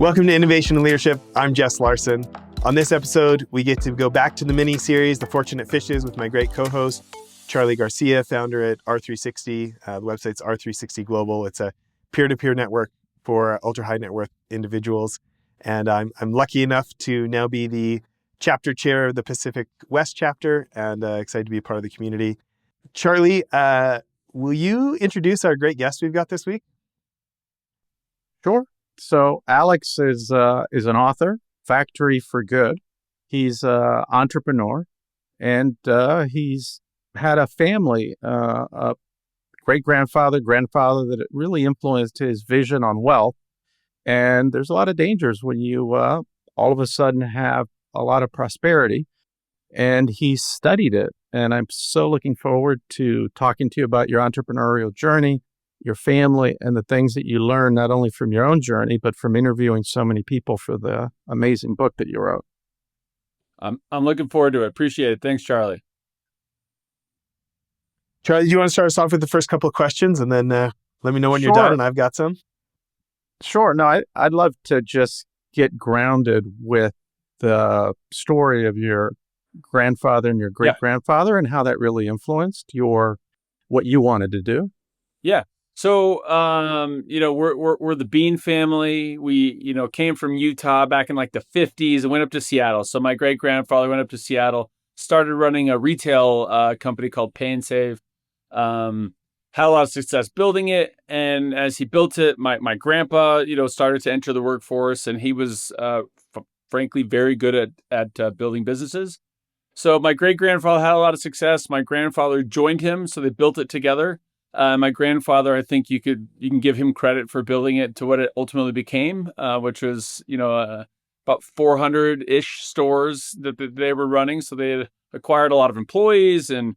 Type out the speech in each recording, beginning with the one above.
Welcome to Innovation and Leadership. I'm Jess Larson. On this episode, we get to go back to the mini-series, The Fortunate Fishes, with my great co-host, Charlie Garcia, founder at R360. The website's R360 Global. It's a peer-to-peer network for ultra-high net worth individuals. And I'm lucky enough to now be the chapter chair of the Pacific West chapter and excited to be a part of the community. Charlie, will you introduce our great guest we've got this week? Sure. So Alex is an author, Factory for Good. He's an entrepreneur, and he's had a family, a great-grandfather, grandfather that really influenced his vision on wealth. And there's a lot of dangers when you all of a sudden have a lot of prosperity. And he studied it. And I'm so looking forward to talking to you about your entrepreneurial journey, your family, and the things that you learn not only from your own journey, but from interviewing so many people for the amazing book that you wrote. I'm looking forward to it. Appreciate it. Thanks, Charlie. Charlie, do you want to start us off with the first couple of questions and then let me know when you're done and I've got some? Sure. No, I'd love to just get grounded with the story of your grandfather and your great-grandfather and how that really influenced what you wanted to do. Yeah. So, we're the Bean family. We, came from Utah back in like the 50s and went up to Seattle. So my great-grandfather went up to Seattle, started running a retail company called Pay and Save. Had a lot of success building it. And as he built it, my grandpa, started to enter the workforce, and he was, frankly, very good at building businesses. So my great-grandfather had a lot of success. My grandfather joined him, so they built it together. My grandfather, I think you can give him credit for building it to what it ultimately became, which was, about 400-ish stores that they were running. So they had acquired a lot of employees and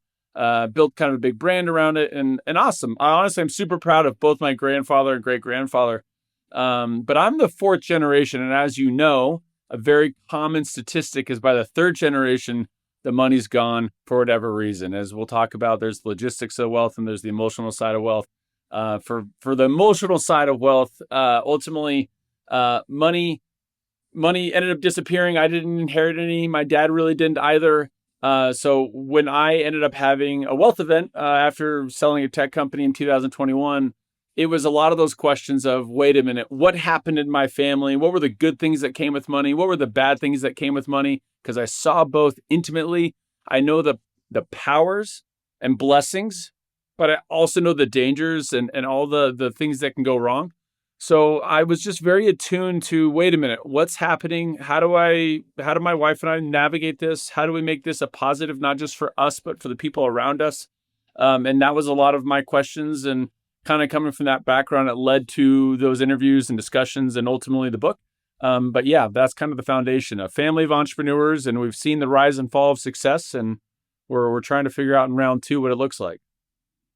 built kind of a big brand around it, and awesome. I'm super proud of both my grandfather and great-grandfather. But I'm the fourth generation, and as you know, a very common statistic is by the third generation, the money's gone for whatever reason. As we'll talk about, there's the logistics of wealth and there's the emotional side of wealth. For the emotional side of wealth, ultimately, money ended up disappearing. I didn't inherit any. My dad really didn't either. So when I ended up having a wealth event after selling a tech company in 2021, it was a lot of those questions of, wait a minute, what happened in my family? What were the good things that came with money? What were the bad things that came with money? Because I saw both intimately. I know the powers and blessings, but I also know the dangers and all the things that can go wrong. So I was just very attuned to, wait a minute, what's happening? How do my wife and I navigate this? How do we make this a positive, not just for us, but for the people around us? And that was a lot of my questions, and kind of coming from that background, it led to those interviews and discussions and ultimately the book. But yeah, that's kind of the foundation, a family of entrepreneurs, and we've seen the rise and fall of success, and we're trying to figure out in round two what it looks like.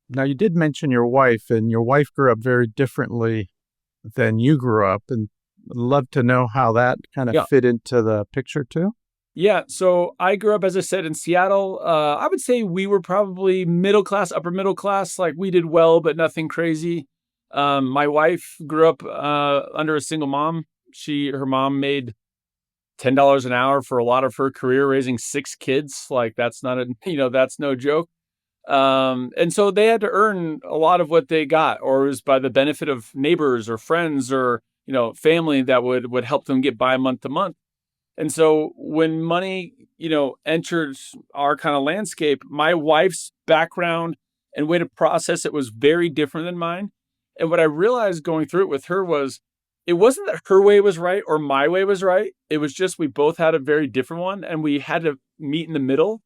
Now, you did mention your wife, and your wife grew up very differently than you grew up, and I'd love to know how that kind of fit into the picture too. Yeah, so I grew up, as I said, in Seattle. I would say we were probably middle class, upper middle class. Like, we did well, but nothing crazy. My wife grew up under a single mom. Her mom made $10 an hour for a lot of her career, raising 6 kids. Like, that's that's no joke. And so they had to earn a lot of what they got, or it was by the benefit of neighbors or friends or, family that would help them get by month to month. And so when money, enters our kind of landscape, my wife's background and way to process it was very different than mine. And what I realized going through it with her was, it wasn't that her way was right or my way was right. It was just we both had a very different one, and we had to meet in the middle.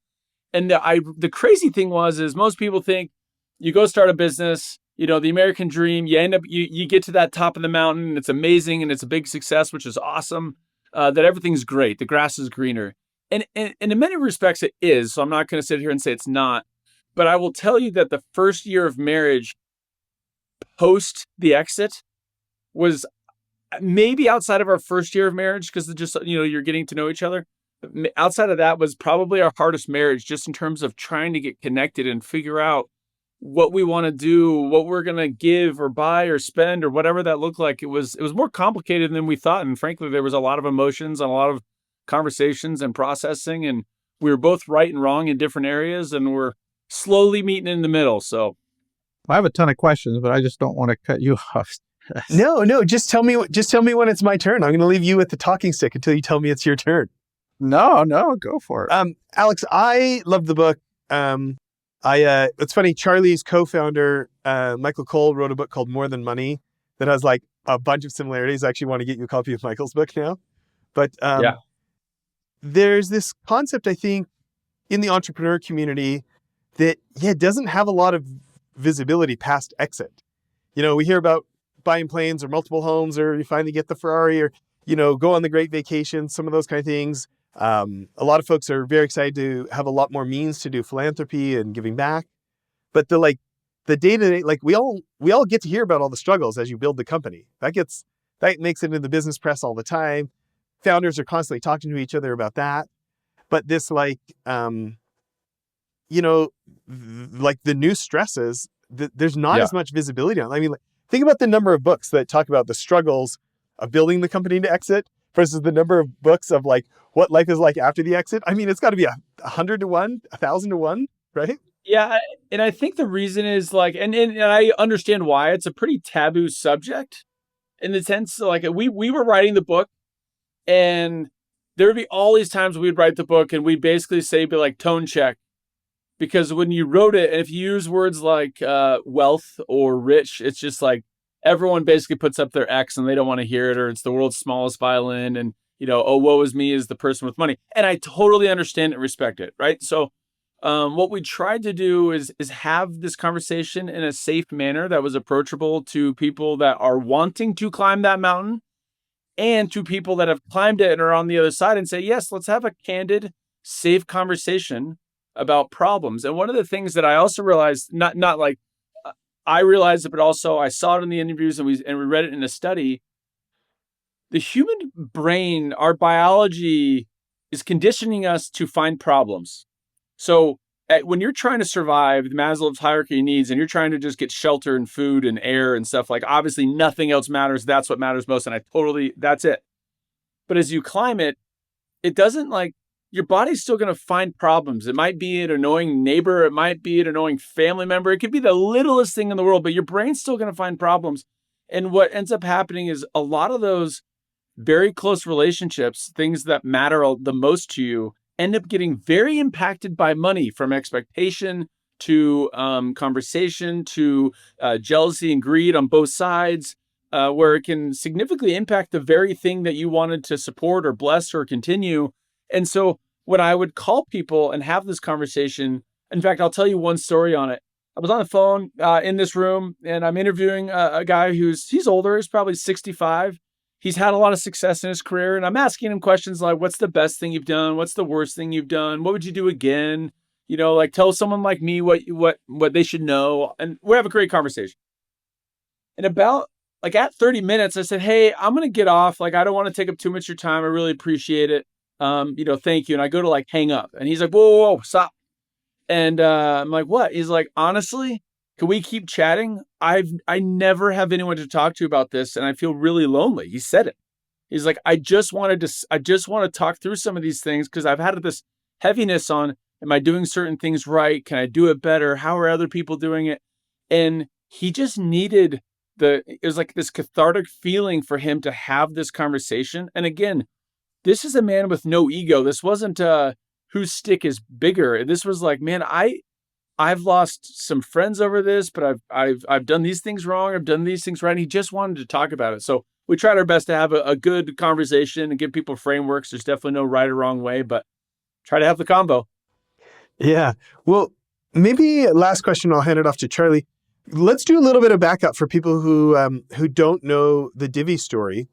And the crazy thing is most people think you go start a business, the American dream, you end up, you get to that top of the mountain, and it's amazing, and it's a big success, which is awesome. That everything's great. The grass is greener. And in many respects it is. So I'm not going to sit here and say it's not. But I will tell you that the first year of marriage post the exit was maybe outside of our first year of marriage, because just, you're getting to know each other. Outside of that was probably our hardest marriage, just in terms of trying to get connected and figure out what we want to do, what we're going to give or buy or spend or whatever that looked like. It was more complicated than we thought. And frankly, there was a lot of emotions and a lot of conversations and processing. And we were both right and wrong in different areas. And we're slowly meeting in the middle. So I have a ton of questions, but I just don't want to cut you off. No, just tell me when it's my turn. I'm going to leave you with the talking stick until you tell me it's your turn. No, go for it. Alex, I love the book. It's funny. Charlie's co-founder, Michael Cole, wrote a book called More Than Money that has like a bunch of similarities. I actually want to get you a copy of Michael's book now. But there's this concept, I think, in the entrepreneur community that, doesn't have a lot of visibility past exit. We hear about buying planes or multiple homes, or you finally get the Ferrari, or, go on the great vacation, some of those kind of things. A lot of folks are very excited to have a lot more means to do philanthropy and giving back. But the day-to-day, like we all get to hear about all the struggles as you build the company. That makes it into the business press all the time. Founders are constantly talking to each other about that. But this like the new stresses, there's not as much visibility on. I mean, think about the number of books that talk about the struggles of building the company to exit versus the number of books of like what life is like after the exit. I mean, it's got to be 100 to 1, 1,000 to 1, right? Yeah. And I think the reason is like, and I understand why it's a pretty taboo subject in the sense, like we were writing the book and there would be all these times we'd write the book and we'd basically say, be like tone check. Because when you wrote it, and if you use words like wealth or rich, it's just like everyone basically puts up their X and they don't want to hear it, or it's the world's smallest violin. And, oh, woe is me is the person with money. And I totally understand and respect it. Right. So what we tried to do is have this conversation in a safe manner that was approachable to people that are wanting to climb that mountain and to people that have climbed it and are on the other side, and say, yes, let's have a candid, safe conversation about problems. And one of the things that I also realized, not like I realized it, but also I saw it in the interviews and we read it in a study. The human brain, our biology is conditioning us to find problems. So when you're trying to survive the Maslow's hierarchy of needs and you're trying to just get shelter and food and air and stuff, like obviously nothing else matters. That's what matters most. And that's it. But as you climb it, it doesn't like, your body's still going to find problems. It might be an annoying neighbor. It might be an annoying family member. It could be the littlest thing in the world, but your brain's still going to find problems. And what ends up happening is a lot of those very close relationships, things that matter the most to you, end up getting very impacted by money, from expectation to conversation to jealousy and greed on both sides, where it can significantly impact the very thing that you wanted to support or bless or continue. And so when I would call people and have this conversation, in fact, I'll tell you one story on it. I was on the phone in this room and I'm interviewing a guy he's older. He's probably 65. He's had a lot of success in his career. And I'm asking him questions like, what's the best thing you've done? What's the worst thing you've done? What would you do again? Like tell someone like me what they should know. And we have a great conversation. And about like at 30 minutes, I said, hey, I'm going to get off. Like, I don't want to take up too much of your time. I really appreciate it. Thank you. And I go to like hang up and he's like, whoa, stop. And I'm like, what? He's like, honestly, can we keep chatting? I never have anyone to talk to about this. And I feel really lonely. He said it. He's like, I just want to talk through some of these things because I've had this heaviness on, am I doing certain things right? Can I do it better? How are other people doing it? And he just needed it was like this cathartic feeling for him to have this conversation. And again, this is a man with no ego. This wasn't whose stick is bigger. This was like, man, I've lost some friends over this, but I've done these things wrong. I've done these things right. And he just wanted to talk about it. So we tried our best to have a good conversation and give people frameworks. There's definitely no right or wrong way, but try to have the combo. Yeah. Well, maybe last question, I'll hand it off to Charlie. Let's do a little bit of backup for people who don't know the Divvy story.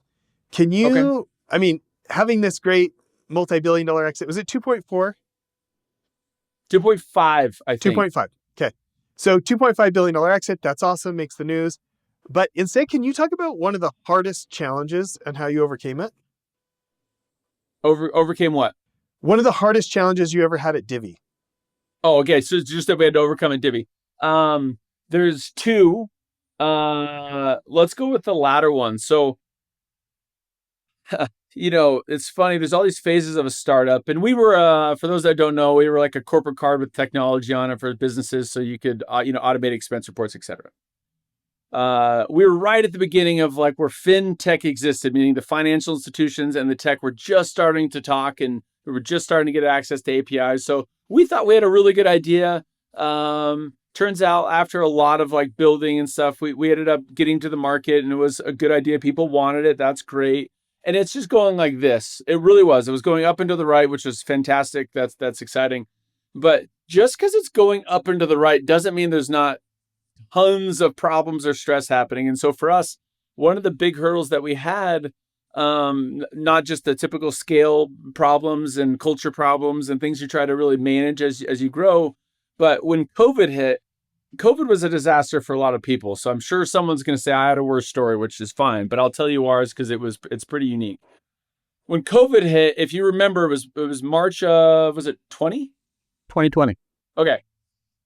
Can you, I mean, having this great multi-billion-dollar exit, was it 2.4? 2.5, I think. 2.5. Okay. So $2.5 billion exit, that's awesome, makes the news. But instead, can you talk about one of the hardest challenges and how you overcame it? Overcame what? One of the hardest challenges you ever had at Divvy. Oh, okay. So just that we had to overcome at Divvy. There's two. Let's go with the latter one. So, it's funny. There's all these phases of a startup, and we were, for those that don't know, we were like a corporate card with technology on it for businesses, so you could, automate expense reports, etc. We were right at the beginning of like where fintech existed, meaning the financial institutions and the tech were just starting to talk, and we were just starting to get access to APIs. So we thought we had a really good idea. Turns out after a lot of like building and stuff, we ended up getting to the market, and it was a good idea. People wanted it. That's great. And it's just going like this. It really was. It was going up and to the right, which was fantastic. That's exciting. But just because it's going up and to the right doesn't mean there's not tons of problems or stress happening. And so for us, one of the big hurdles that we had, not just the typical scale problems and culture problems and things you try to really manage as you grow, but when COVID hit, COVID was a disaster for a lot of people. So I'm sure someone's going to say I had a worse story, which is fine, but I'll tell you ours because it's pretty unique. When COVID hit, if you remember, it was March of, was it 2020. Okay.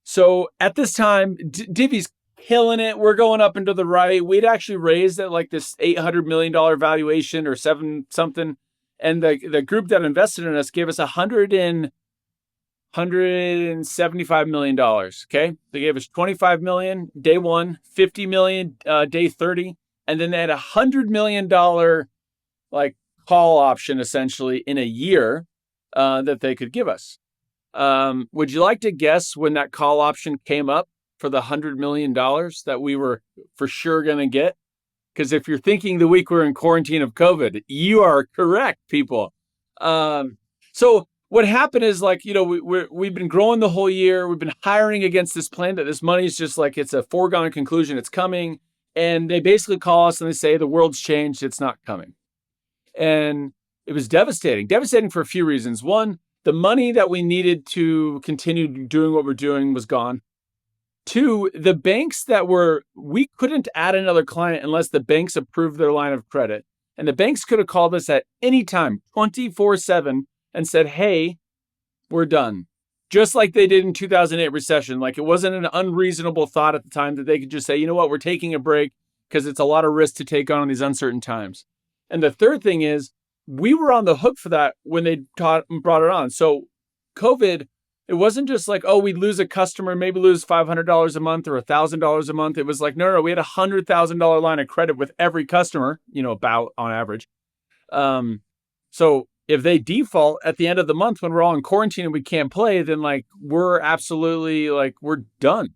So at this time, Divvy's killing it. We're going up and to the right. We'd actually raised at like this $800 million valuation or seven something. And the group that invested in us gave us $175 million. Okay. They gave us 25 million day one, 50 million day 30. And then they had $100 million like call option essentially in a year that they could give us. Would you like to guess when that call option came up for the $100 million that we were for sure going to get? Because if you're thinking the week we're in quarantine of COVID, you are correct, people. So what happened is like, we've been growing the whole year. We've been hiring against this plan that this money is just like, it's a foregone conclusion. It's coming. And they basically call us and they say, the world's changed. It's not coming. And it was devastating for a few reasons. One, the money that we needed to continue doing what we're doing was gone. Two, the banks we couldn't add another client unless the banks approved their line of credit. And the banks could have called us at any time, 24/7, and said, hey, we're done. Just like they did in 2008 recession. Like it wasn't an unreasonable thought at the time that they could just say, you know what, we're taking a break because it's a lot of risk to take on in these uncertain times. And the third thing is, we were on the hook for that when they brought it on. So COVID, it wasn't just like, oh, we'd lose a customer, maybe lose $500 a month or $1,000 a month. It was like, no, we had a $100,000 line of credit with every customer, about on average. So if they default at the end of the month when we're all in quarantine and we can't play, then like, we're absolutely like, we're done.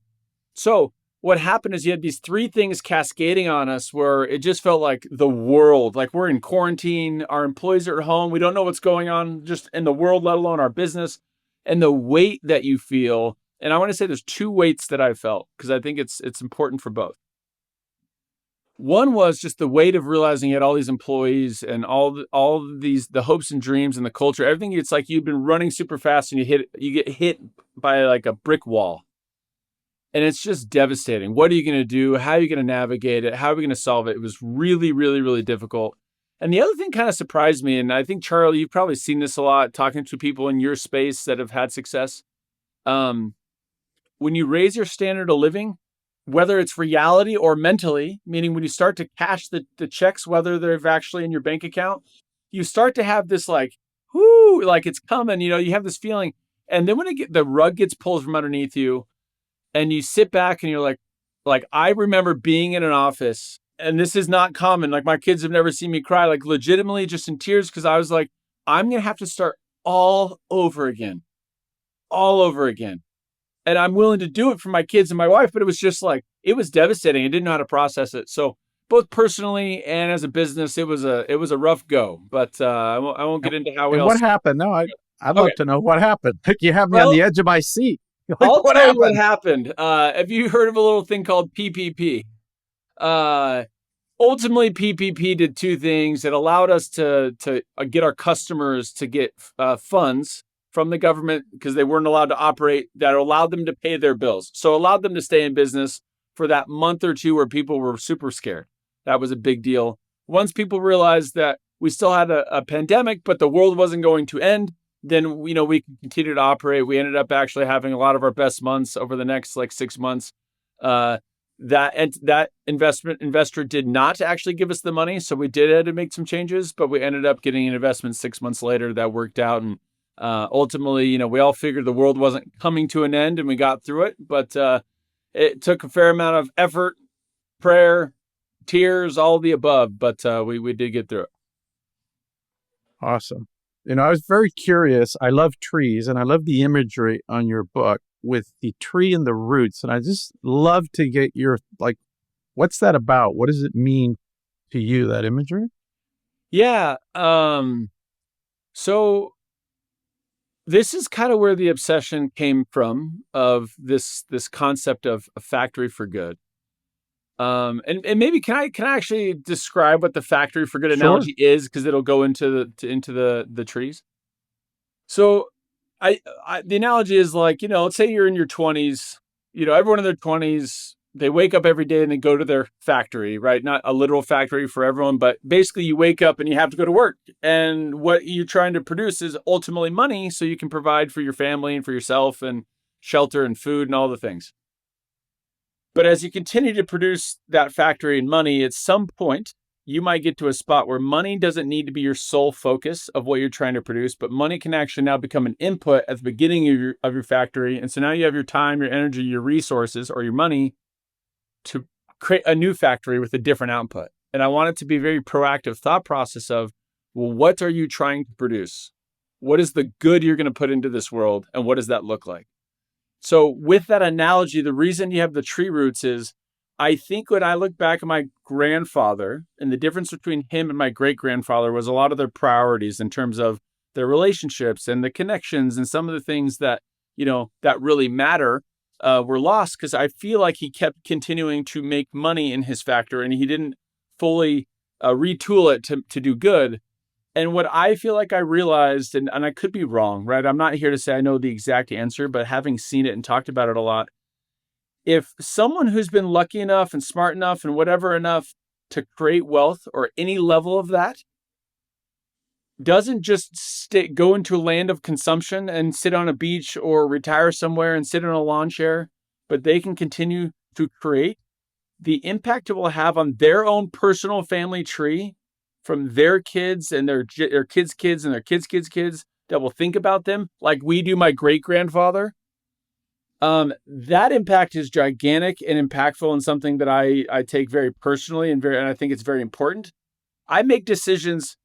So what happened is you had these three things cascading on us where it just felt like the world, like we're in quarantine, our employees are at home. We don't know what's going on just in the world, let alone our business. And the weight that you feel, and I want to say there's two weights that I felt because I think it's important for both. One was just the weight of realizing you had all these employees and all the hopes and dreams and the culture, everything. It's like you've been running super fast and you get hit by like a brick wall. And it's just devastating. What are you going to do? How are you going to navigate it? How are we going to solve it? It was really, really, really difficult. And the other thing kind of surprised me, and I think, Charlie, you've probably seen this a lot, talking to people in your space that have had success. When you raise your standard of living, whether it's reality or mentally, meaning when you start to cash the checks, whether they're actually in your bank account, you start to have this like, whoo, like it's coming, you have this feeling. And then when the rug gets pulled from underneath you, and you sit back and you're like I remember being in an office, and this is not common. Like my kids have never seen me cry, like legitimately just in tears. Cause I was like, I'm going to have to start all over again. And I'm willing to do it for my kids and my wife, but it was just like, it was devastating. I didn't know how to process it. So both personally and as a business, it was a rough go, but I won't get into how What happened? No, I'd love to know what happened. You have me on the edge of my seat. Like, I'll tell you what happened. Have you heard of a little thing called PPP? Ultimately, PPP did two things. It allowed us to get our customers to get funds from the government because they weren't allowed to operate, that allowed them to pay their bills. So allowed them to stay in business for that month or two where people were super scared. That was a big deal. Once people realized that we still had a pandemic, but the world wasn't going to end, then, we can continue to operate. We ended up actually having a lot of our best months over the next like 6 months. Uh, that investor did not actually give us the money, so we did have to make some changes, but we ended up getting an investment 6 months later that worked out. And ultimately, we all figured the world wasn't coming to an end, and we got through it. But it took a fair amount of effort, prayer, tears, all of the above. But we did get through it. Awesome. I was very curious. I love trees, and I love the imagery on your book with the tree and the roots. And I just love to get your, what's that about? What does it mean to you, that imagery? Yeah. So this is kind of where the obsession came from, of this concept of a factory for good. And maybe can I actually describe what the factory for good analogy is, because it'll go into the trees. So the analogy is like, let's say you're in your 20s, everyone in their 20s, they wake up every day and they go to their factory, right? Not a literal factory for everyone, but basically you wake up and you have to go to work. And what you're trying to produce is ultimately money, so you can provide for your family and for yourself and shelter and food and all the things. But as you continue to produce that factory and money, at some point, you might get to a spot where money doesn't need to be your sole focus of what you're trying to produce, but money can actually now become an input at the beginning of your factory. And so now you have your time, your energy, your resources, or your money to create a new factory with a different output. And I want it to be a very proactive thought process of, well, what are you trying to produce? What is the good you're going to put into this world? And what does that look like? So with that analogy, the reason you have the tree roots is, I think when I look back at my grandfather, and the difference between him and my great-grandfather was a lot of their priorities in terms of their relationships and the connections and some of the things that, that really matter were lost, because I feel like he kept continuing to make money in his factory and he didn't fully retool it to do good. And what I feel like I realized, and I could be wrong, right? I'm not here to say I know the exact answer, but having seen it and talked about it a lot, if someone who's been lucky enough and smart enough and whatever enough to create wealth, or any level of that, doesn't just go into a land of consumption and sit on a beach or retire somewhere and sit in a lawn chair, but they can continue to create, the impact it will have on their own personal family tree, from their kids and their kids' kids and their kids' kids' kids, that will think about them like we do my great-grandfather. That impact is gigantic and impactful, and something that I take very personally, and I think it's very important. I make decisions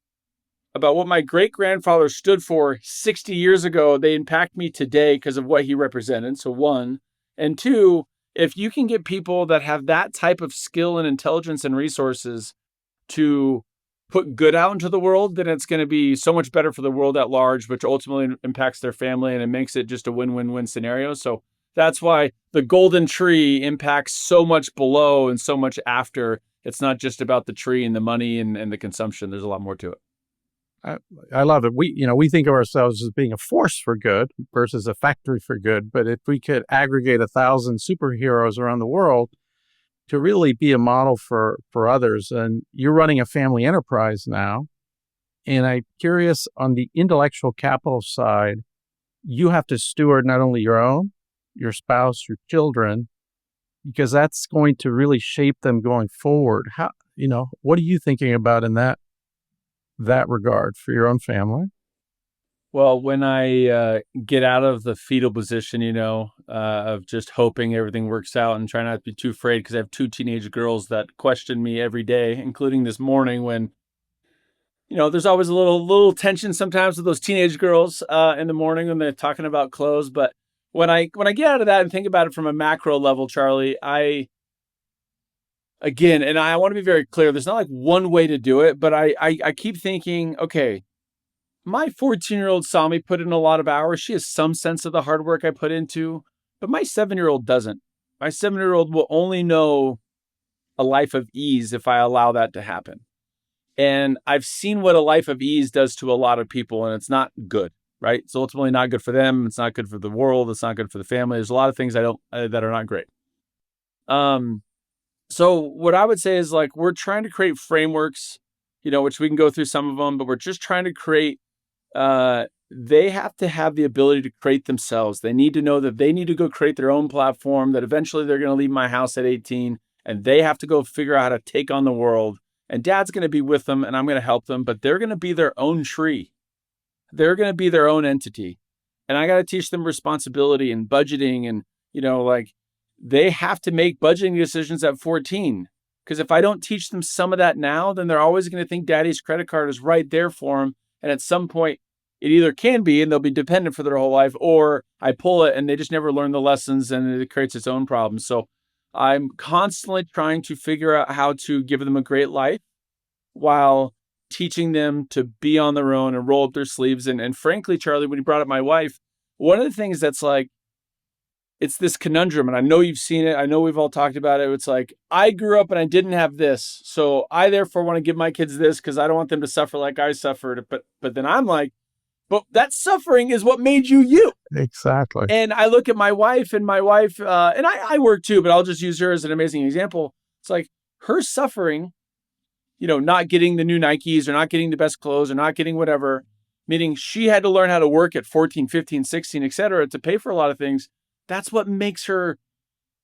about what my great-grandfather stood for 60 years ago. They impact me today because of what he represented. So one. And two, if you can get people that have that type of skill and intelligence and resources to put good out into the world, then it's going to be so much better for the world at large, which ultimately impacts their family, and it makes it just a win-win-win scenario. So that's why the golden tree impacts so much below and so much after. It's not just about the tree and the money and the consumption. There's a lot more to it. I love it. We think of ourselves as being a force for good versus a factory for good. But if we could aggregate 1,000 superheroes around the world to really be a model for others, and you're running a family enterprise now, and I'm curious, on the intellectual capital side, you have to steward not only your own, your spouse, your children, because that's going to really shape them going forward. How, what are you thinking about in that regard for your own family? Well, when I get out of the fetal position, of just hoping everything works out and try not to be too afraid, because I have 2 teenage girls that question me every day, including this morning when, there's always a little tension sometimes with those teenage girls in the morning when they're talking about clothes. But when I get out of that and think about it from a macro level, Charlie, and I want to be very clear, there's not like one way to do it, but I keep thinking, okay, my 14-year-old saw me put in a lot of hours. She has some sense of the hard work I put into, but my 7-year-old doesn't. My 7-year-old will only know a life of ease if I allow that to happen. And I've seen what a life of ease does to a lot of people, and it's not good, right? It's ultimately not good for them. It's not good for the world. It's not good for the family. There's a lot of things that are not great. So what I would say is, like, we're trying to create frameworks, which we can go through some of them, but we're just trying to create they have to have the ability to create themselves. They need to know that they need to go create their own platform, that eventually they're going to leave my house at 18 and they have to go figure out how to take on the world. And dad's going to be with them and I'm going to help them, but they're going to be their own tree. They're going to be their own entity. And I got to teach them responsibility and budgeting. And, they have to make budgeting decisions at 14. Because if I don't teach them some of that now, then they're always going to think daddy's credit card is right there for them. And at some point, it either can be and they'll be dependent for their whole life, or I pull it and they just never learn the lessons and it creates its own problems. So I'm constantly trying to figure out how to give them a great life while teaching them to be on their own and roll up their sleeves. And frankly, Charlie, when you brought up my wife, one of the things that's like, it's this conundrum, and I know you've seen it. I know we've all talked about it. It's like, I grew up and I didn't have this. So I therefore want to give my kids this because I don't want them to suffer like I suffered. But then I'm like, but that suffering is what made you you. Exactly. And I look at my wife and I work too, but I'll just use her as an amazing example. It's like her suffering, not getting the new Nikes or not getting the best clothes or not getting whatever, meaning she had to learn how to work at 14, 15, 16, et cetera, to pay for a lot of things. That's what makes her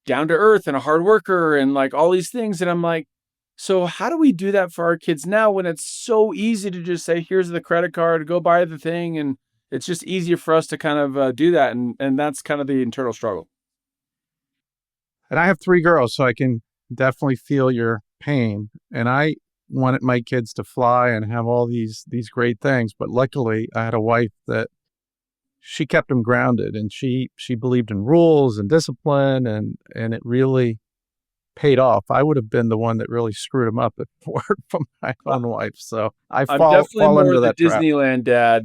down to earth and a hard worker and like all these things. And I'm like, so how do we do that for our kids now when it's so easy to just say, here's the credit card, go buy the thing. And it's just easier for us to kind of do that. And that's kind of the internal struggle. And I have 3 girls, so I can definitely feel your pain. And I wanted my kids to fly and have all these great things. But luckily, I had a wife that she kept them grounded, and she believed in rules and discipline, and it really paid off. I would have been the one that really screwed them up if it weren't for my own wife. So I'm definitely more into the that trap. Disneyland dad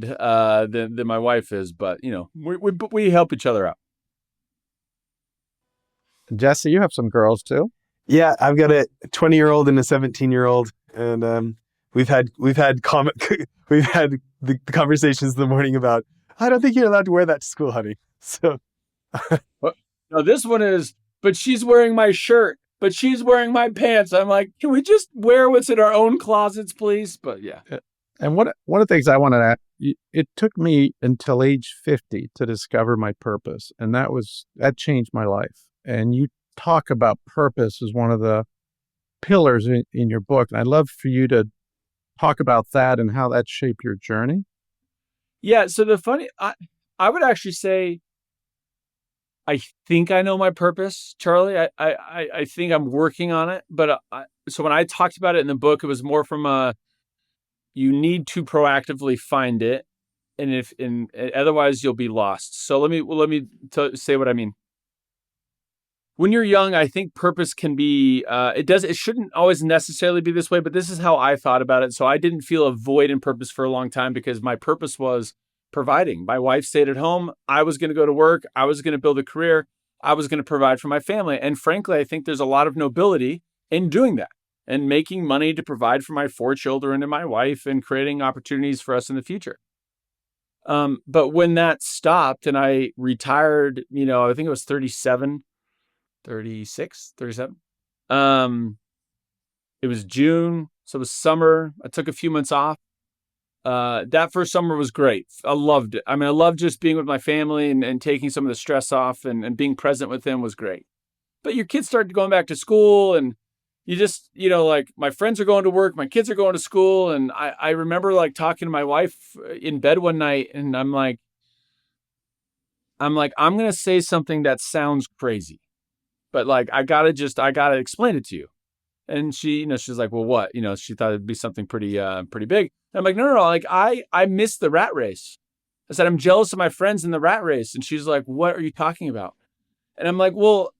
than my wife is, but we help each other out. Jesse, you have some girls too. Yeah, I've got a 20-year-old and a 17-year-old, and we've had the conversations in the morning about, I don't think you're allowed to wear that to school, honey. So, no, this one is, but she's wearing my shirt, but she's wearing my pants. I'm like, can we just wear what's in our own closets, please? But yeah. And one of the things I wanted to add, it took me until age 50 to discover my purpose. And that changed my life. And you talk about purpose as one of the pillars in your book. And I'd love for you to talk about that and how that shaped your journey. Yeah. So I would actually say, I think I know my purpose, Charlie. I think I'm working on it. But so when I talked about it in the book, it was more from you need to proactively find it. And otherwise you'll be lost. So let me say what I mean. When you're young, I think purpose can be, it shouldn't always necessarily be this way, but this is how I thought about it. So I didn't feel a void in purpose for a long time because my purpose was providing. My wife stayed at home. I was going to go to work. I was going to build a career. I was going to provide for my family. And frankly, I think there's a lot of nobility in doing that and making money to provide for my 4 children and my wife and creating opportunities for us in the future. But when that stopped and I retired, I think it was 37, 36, 37. It was June, so it was summer. I took a few months off. That first summer was great. I loved it. I mean, I loved just being with my family and taking some of the stress off and being present with them was great. But your kids started going back to school and you just, like my friends are going to work, my kids are going to school. And I remember like talking to my wife in bed one night and I'm like, I'm going to say something that sounds crazy. But like, I gotta explain it to you. And she, she's like, well, what? She thought it'd be something pretty big. And I'm like, no. Like I missed the rat race. I said, I'm jealous of my friends in the rat race. And she's like, what are you talking about? And I'm like, well,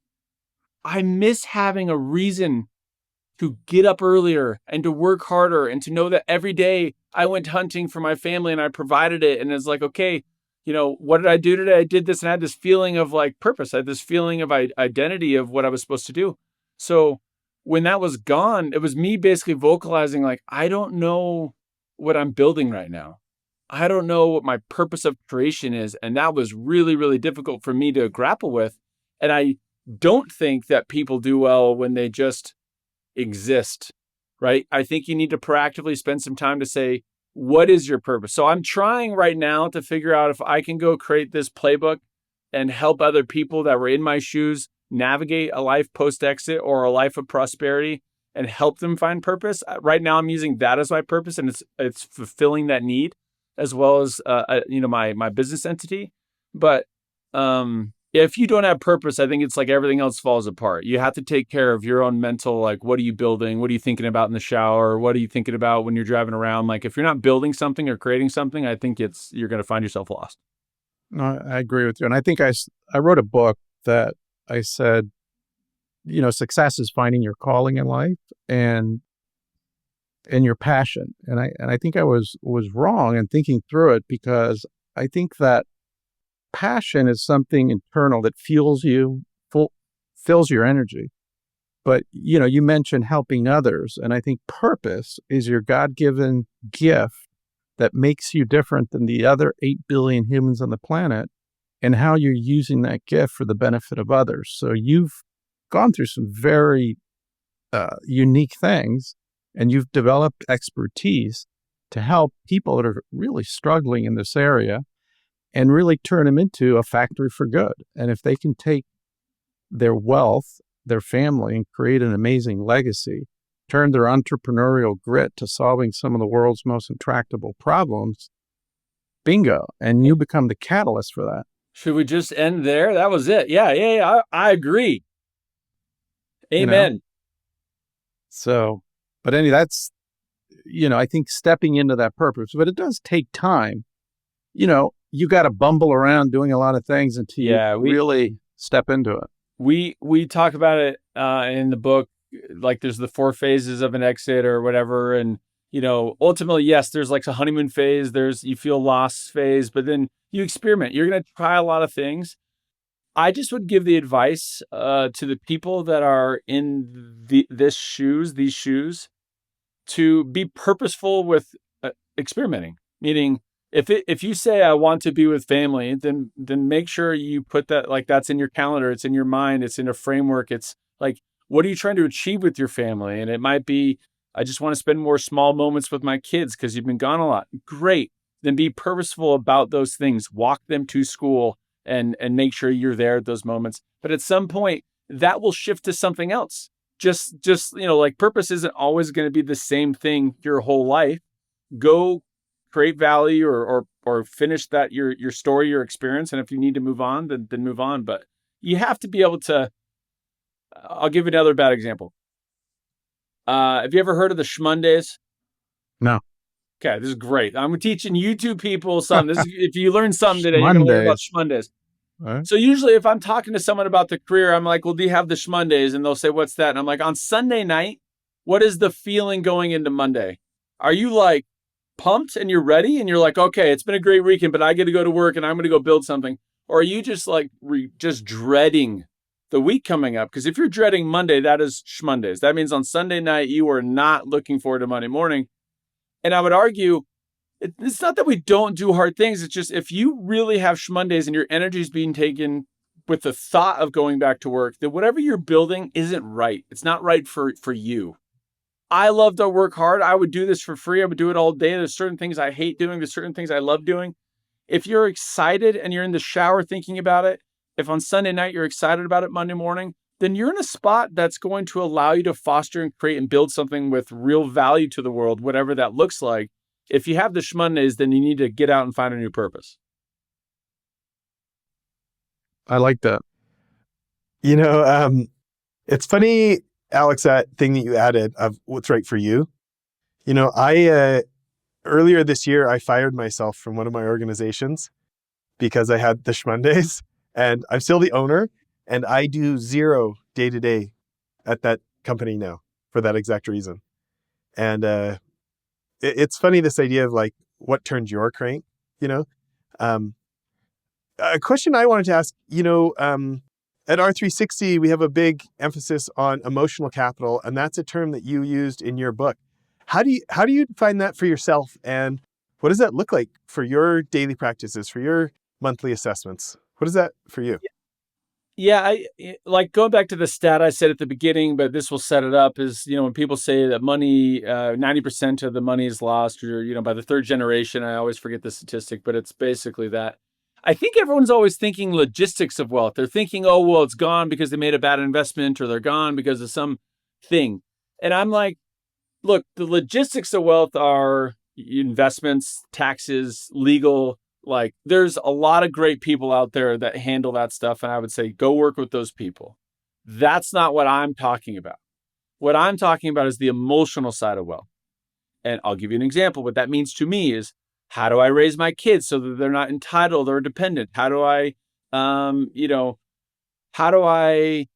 I miss having a reason to get up earlier and to work harder and to know that every day I went hunting for my family and I provided it. And it's like, okay, what did I do today? I did this and I had this feeling of like purpose. I had this feeling of identity of what I was supposed to do. So when that was gone, it was me basically vocalizing like, I don't know what I'm building right now. I don't know what my purpose of creation is. And that was really, really difficult for me to grapple with. And I don't think that people do well when they just exist, right? I think you need to proactively spend some time to say, what is your purpose? So I'm trying right now to figure out if I can go create this playbook and help other people that were in my shoes navigate a life post-exit or a life of prosperity and help them find purpose. Right now, I'm using that as my purpose, and it's fulfilling that need, as well as my business entity. But if you don't have purpose, I think it's like everything else falls apart. You have to take care of your own mental, like, what are you building? What are you thinking about in the shower? What are you thinking about when you're driving around? Like, if you're not building something or creating something, I think you're going to find yourself lost. No, I agree with you. And I think I wrote a book that I said, success is finding your calling in life and your passion. And I think I was wrong in thinking through it, because I think that passion is something internal that fuels you, fills your energy. But, you mentioned helping others. And I think purpose is your God-given gift that makes you different than the other 8 billion humans on the planet, and how you're using that gift for the benefit of others. So you've gone through some very unique things, and you've developed expertise to help people that are really struggling in this area and really turn them into a factory for good. And if they can take their wealth, their family, and create an amazing legacy, turn their entrepreneurial grit to solving some of the world's most intractable problems, bingo, and you become the catalyst for that. Should we just end there? That was it. Yeah. I agree. Amen. So, but anyway, that's, I think stepping into that purpose, but it does take time. You got to bumble around doing a lot of things until you really step into it. We talk about it in the book, like there's the 4 phases of an exit or whatever. And, ultimately, yes, there's like a honeymoon phase, there's you feel lost phase, but then you experiment. You're going to try a lot of things. I just would give the advice to the people that are in these shoes, to be purposeful with experimenting. Meaning, if you say I want to be with family, then make sure you put that, like, that's in your calendar, it's in your mind, it's in a framework. It's like, what are you trying to achieve with your family? And it might be, I just want to spend more small moments with my kids because you've been gone a lot. Great. Then be purposeful about those things. Walk them to school and make sure you're there at those moments. But at some point, that will shift to something else. Just like, purpose isn't always going to be the same thing your whole life. Go create value or finish that your story, your experience. And if you need to move on, then move on. But you have to be able to. I'll give you another bad example. Have you ever heard of the Schmondays? No. Okay, this is great. I'm teaching YouTube people something. If you learn something today, you're going to learn about Schmondays. Right. So usually if I'm talking to someone about the career, I'm like, well, do you have the Schmondays? And they'll say, what's that? And I'm like, on Sunday night, what is the feeling going into Monday? Are you like pumped and you're ready and you're like, okay, it's been a great weekend, but I get to go to work and I'm going to go build something? Or are you just like just dreading the week coming up? Because if you're dreading Monday, that is Schmondays. That means on Sunday night, you are not looking forward to Monday morning. And I would argue, it's not that we don't do hard things. It's just, if you really have Schmondays and your energy is being taken with the thought of going back to work, then whatever you're building isn't right. It's not right for you. I love to work hard. I would do this for free. I would do it all day. There's certain things I hate doing. There's certain things I love doing. If you're excited and you're in the shower thinking about it, if on Sunday night you're excited about it Monday morning, then you're in a spot that's going to allow you to foster and create and build something with real value to the world, whatever that looks like. If you have the Schmondays, then you need to get out and find a new purpose. I like that. It's funny, Alex, that thing that you added of what's right for you. I earlier this year, I fired myself from one of my organizations because I had the Schmondays, and I'm still the owner, and I do 0 day-to-day at that company now for that exact reason. And it's funny, this idea of like, what turns your crank, A question I wanted to ask, at R360, we have a big emphasis on emotional capital, and that's a term that you used in your book. How do you find that for yourself, and what does that look like for your daily practices, for your monthly assessments? What is that for you? Yeah, like going back to the stat I said at the beginning, but this will set it up is, when people say that money, 90% of the money is lost or, by the third generation, I always forget the statistic, but it's basically that. I think everyone's always thinking logistics of wealth. They're thinking, oh, well, it's gone because they made a bad investment or they're gone because of some thing. And I'm like, look, the logistics of wealth are investments, taxes, legal. Like, there's a lot of great people out there that handle that stuff. And I would say, go work with those people. That's not what I'm talking about. What I'm talking about is the emotional side of wealth. And I'll give you an example. What that means to me is, how do I raise my kids so that they're not entitled or dependent? How do I, how do I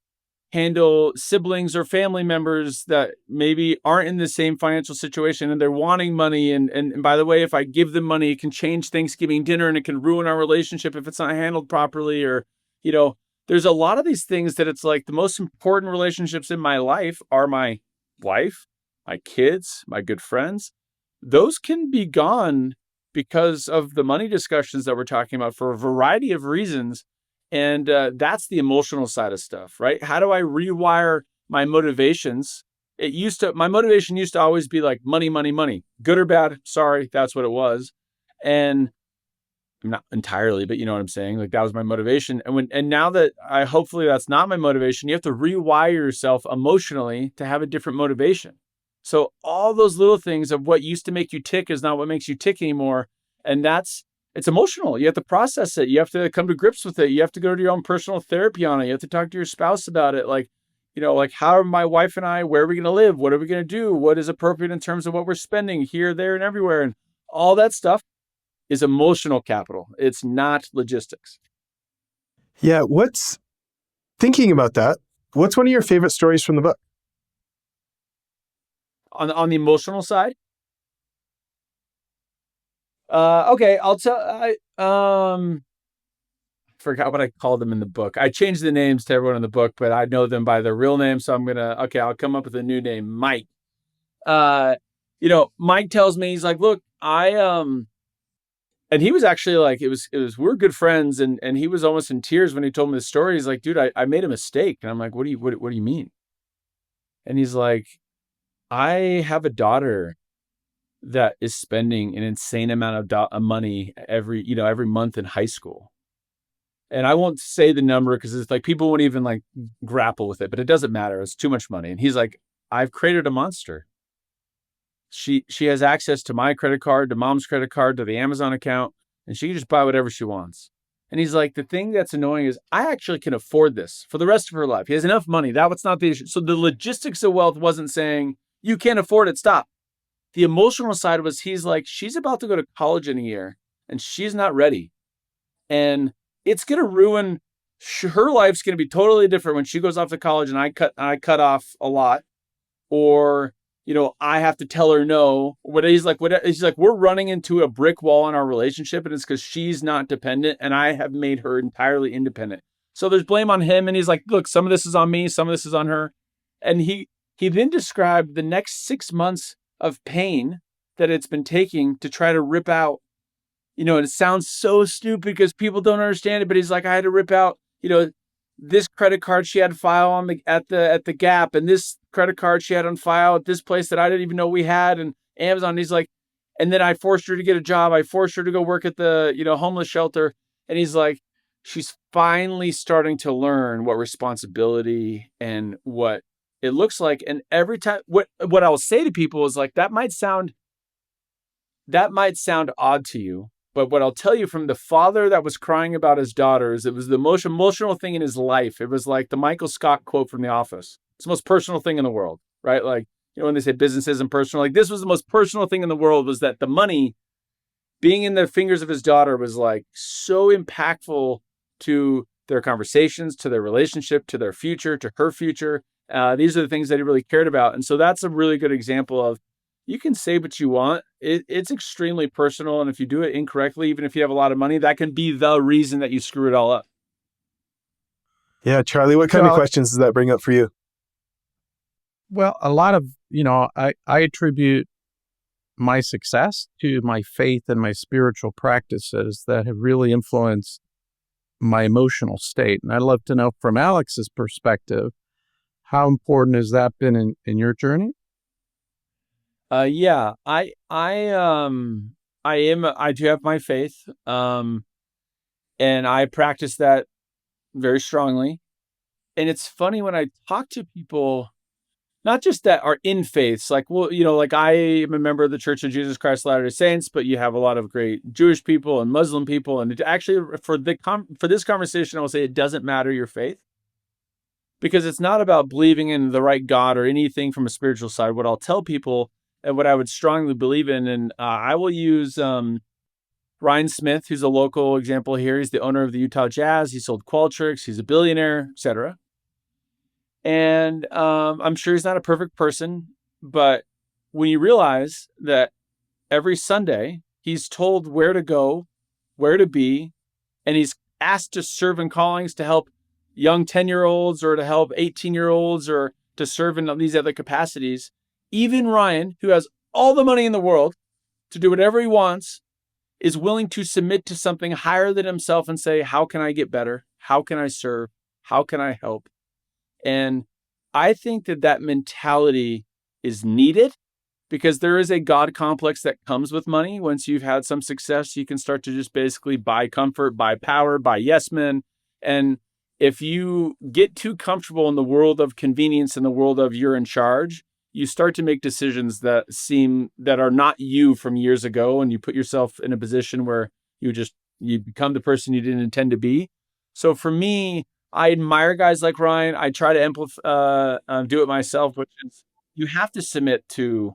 handle siblings or family members that maybe aren't in the same financial situation and they're wanting money. And by the way, if I give them money, it can change Thanksgiving dinner and it can ruin our relationship if it's not handled properly. Or, there's a lot of these things that it's like the most important relationships in my life are my wife, my kids, my good friends. Those can be gone because of the money discussions that we're talking about for a variety of reasons. And that's the emotional side of stuff, right? How do I rewire my motivations? My motivation used to always be like money, money, money, good or bad. Sorry, that's what it was. And I'm not entirely, but you know what I'm saying? Like, that was my motivation. And now that hopefully that's not my motivation, you have to rewire yourself emotionally to have a different motivation. So all those little things of what used to make you tick is not what makes you tick anymore. And it's emotional. You have to process it. You have to come to grips with it. You have to go to your own personal therapy on it. You have to talk to your spouse about it. Like, how are my wife and I, where are we going to live? What are we going to do? What is appropriate in terms of what we're spending here, there, and everywhere? And all that stuff is emotional capital. It's not logistics. Yeah. Thinking about that, what's one of your favorite stories from the book? On the emotional side? Okay, I'll tell. Forgot what I called them in the book. I changed the names to everyone in the book, but I know them by their real name, so I'll come up with a new name, Mike. Mike tells me, he's like, look, and he was actually like, we're good friends, and he was almost in tears when he told me the story. He's like, dude, I made a mistake, and I'm like, what do you mean? And he's like, I have a daughter that is spending an insane amount of money every month in high school. And I won't say the number because it's like people won't even like grapple with it, but it doesn't matter. It's too much money. And he's like, I've created a monster. She has access to my credit card, to mom's credit card, to the Amazon account, and she can just buy whatever she wants. And he's like, the thing that's annoying is I actually can afford this for the rest of her life. He has enough money. That was not the issue. So the logistics of wealth wasn't saying you can't afford it. Stop. The emotional side was he's like, she's about to go to college in a year and she's not ready. And it's going to ruin her life's going to be totally different when she goes off to college and I cut off a lot, or, I have to tell her no. He's like, we're running into a brick wall in our relationship, and it's because she's not dependent and I have made her entirely independent. So there's blame on him. And he's like, look, some of this is on me. Some of this is on her. And he then described the next 6 months of pain that it's been taking to try to rip out, and it sounds so stupid because people don't understand it, but he's like, I had to rip out, this credit card she had file on at the Gap, and this credit card she had on file at this place that I didn't even know we had, and Amazon. And he's like, and then I forced her to get a job. I forced her to go work at the, homeless shelter. And he's like, she's finally starting to learn what responsibility and what it looks like. And every time, what I will say to people is like, that might sound odd to you, but what I'll tell you from the father that was crying about his daughters, it was the most emotional thing in his life. It was like the Michael Scott quote from The Office. It's the most personal thing in the world, right? Like, when they say business isn't personal, like this was the most personal thing in the world, was that the money being in the fingers of his daughter was like so impactful to their conversations, to their relationship, to their future, to her future. These are the things that he really cared about. And so that's a really good example of, you can say what you want. It's extremely personal. And if you do it incorrectly, even if you have a lot of money, that can be the reason that you screw it all up. Yeah. Charlie, what kind of questions does that bring up for you? Well, a lot of, I attribute my success to my faith and my spiritual practices that have really influenced my emotional state. And I'd love to know from Alex's perspective, how important has that been in your journey? Yeah, I do have my faith. And I practice that very strongly. And it's funny when I talk to people, not just that are in faiths, like, well, like I am a member of the Church of Jesus Christ of Latter-day Saints, but you have a lot of great Jewish people and Muslim people. And actually, for this conversation, I will say it doesn't matter your faith, because it's not about believing in the right God or anything from a spiritual side. What I'll tell people and what I would strongly believe in, and I will use Ryan Smith, who's a local example here. He's the owner of the Utah Jazz. He sold Qualtrics. He's a billionaire, etc. And I'm sure he's not a perfect person, but when you realize that every Sunday he's told where to go, where to be, and he's asked to serve in callings to help young 10-year-olds or to help 18-year-olds or to serve in these other capacities, even Ryan, who has all the money in the world to do whatever he wants, is willing to submit to something higher than himself and say, how can I get better? How can I serve? How can I help? And I think that mentality is needed, because there is a God complex that comes with money. Once you've had some success, you can start to just basically buy comfort, buy power, buy yes men. And if you get too comfortable in the world of convenience, in the world of you're in charge, you start to make decisions that are not you from years ago. And you put yourself in a position where you become the person you didn't intend to be. So for me, I admire guys like Ryan. I try to do it myself, which is you have to submit to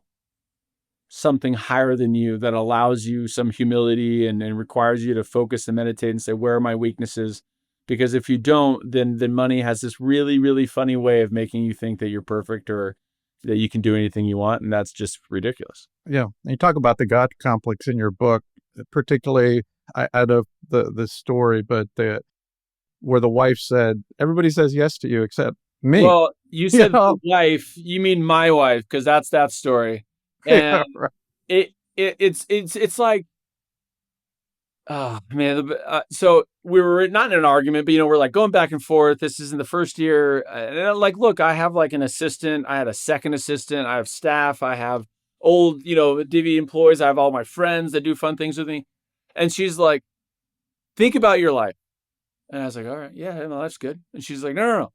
something higher than you that allows you some humility and requires you to focus and meditate and say, where are my weaknesses? Because if you don't, then money has this really, really funny way of making you think that you're perfect or that you can do anything you want. And that's just ridiculous. Yeah. And you talk about the God complex in your book, particularly out of the story, but where the wife said, everybody says yes to you except me. Well, you said wife, you mean my wife, because that's that story. And yeah, right. It's like, oh man. So we were not in an argument, but we're like going back and forth. This is in the first year. And I'm like, look, I have like an assistant. I had a second assistant. I have staff. I have old, Divvy employees. I have all my friends that do fun things with me. And she's like, think about your life. And I was like, all right, yeah, no, that's good. And she's like, no.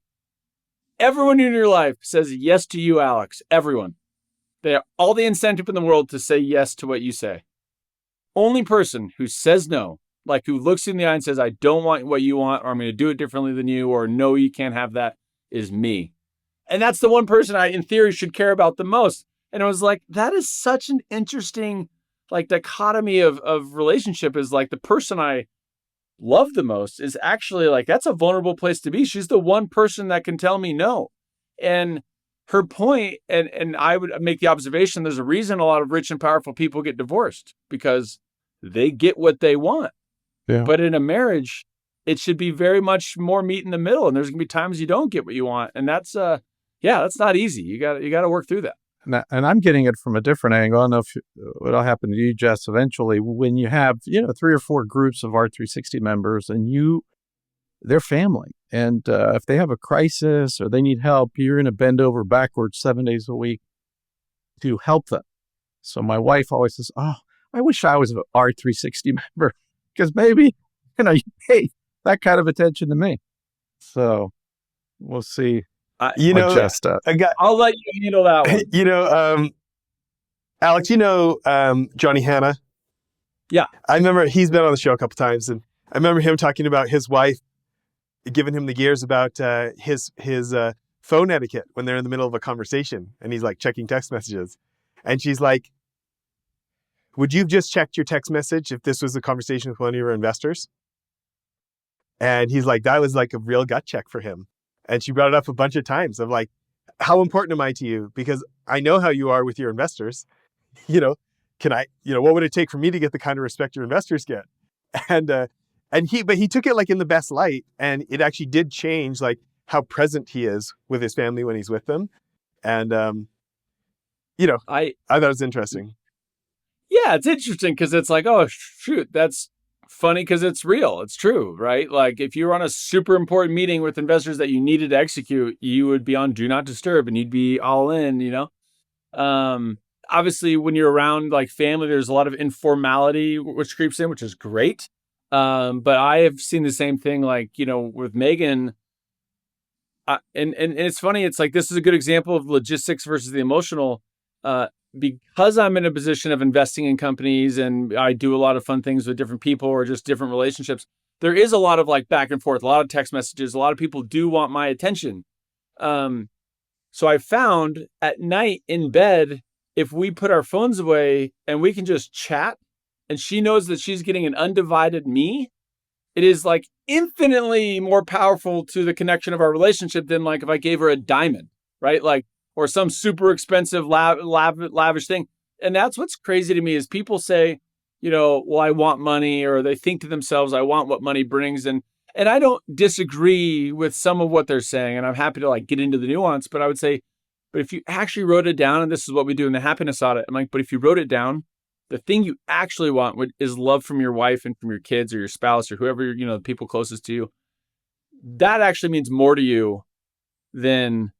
Everyone in your life says yes to you, Alex. Everyone. They have all the incentive in the world to say yes to what you say. Only person who says no, like who looks in the eye and says, I don't want what you want, or I'm going to do it differently than you, or no, you can't have that, is me. And that's the one person I, in theory, should care about the most. And I was like, that is such an interesting, like, dichotomy of relationship, is like the person I love the most is actually like, that's a vulnerable place to be. She's the one person that can tell me no. And her point, and I would make the observation, there's a reason a lot of rich and powerful people get divorced, because they get what they want. Yeah. But in a marriage, it should be very much more meet in the middle. And there's gonna be times you don't get what you want. And that's that's not easy. You got to work through that. And I'm getting it from a different angle. I don't know if what'll happen to you, Jess, eventually, when you have, 3 or 4 groups of R360 members and they're family. And if they have a crisis or they need help, you're going to bend over backwards 7 days a week to help them. So my wife always says, oh, I wish I was an R360 member, because maybe, you pay that kind of attention to me. So we'll see. Jess does. I'll let you handle that one. Alex, Johnny Hanna? Yeah. I remember he's been on the show a couple times, and I remember him talking about his wife giving him the gears about his phone etiquette when they're in the middle of a conversation and he's like checking text messages. And she's like, would you have just checked your text message if this was a conversation with one of your investors? And he's like, that was like a real gut check for him. And she brought it up a bunch of times of like, how important am I to you? Because I know how you are with your investors. Can I, what would it take for me to get the kind of respect your investors get? But he took it like in the best light, and it actually did change like how present he is with his family when he's with them. And, I thought it was interesting. Yeah, it's interesting because it's like, oh, shoot, that's funny because it's real. It's true, right? Like if you were on a super important meeting with investors that you needed to execute, you would be on do not disturb and you'd be all in, Obviously when you're around like family, there's a lot of informality which creeps in, which is great. But I have seen the same thing, like, with Megan. And it's funny. It's like, this is a good example of logistics versus the emotional, because I'm in a position of investing in companies and I do a lot of fun things with different people or just different relationships. There is a lot of like back and forth, a lot of text messages. A lot of people do want my attention. So I found at night in bed, if we put our phones away and we can just chat and she knows that she's getting an undivided me, it is like infinitely more powerful to the connection of our relationship than like if I gave her a diamond, right? Like, or some super expensive lavish thing. And that's what's crazy to me is people say, well, I want money, or they think to themselves, I want what money brings. And I don't disagree with some of what they're saying. And I'm happy to like get into the nuance, but I would say, but if you actually wrote it down, and this is what we do in the happiness audit, I'm like, but if you wrote it down, the thing you actually want is love from your wife and from your kids or your spouse or whoever, the people closest to you. That actually means more to you than,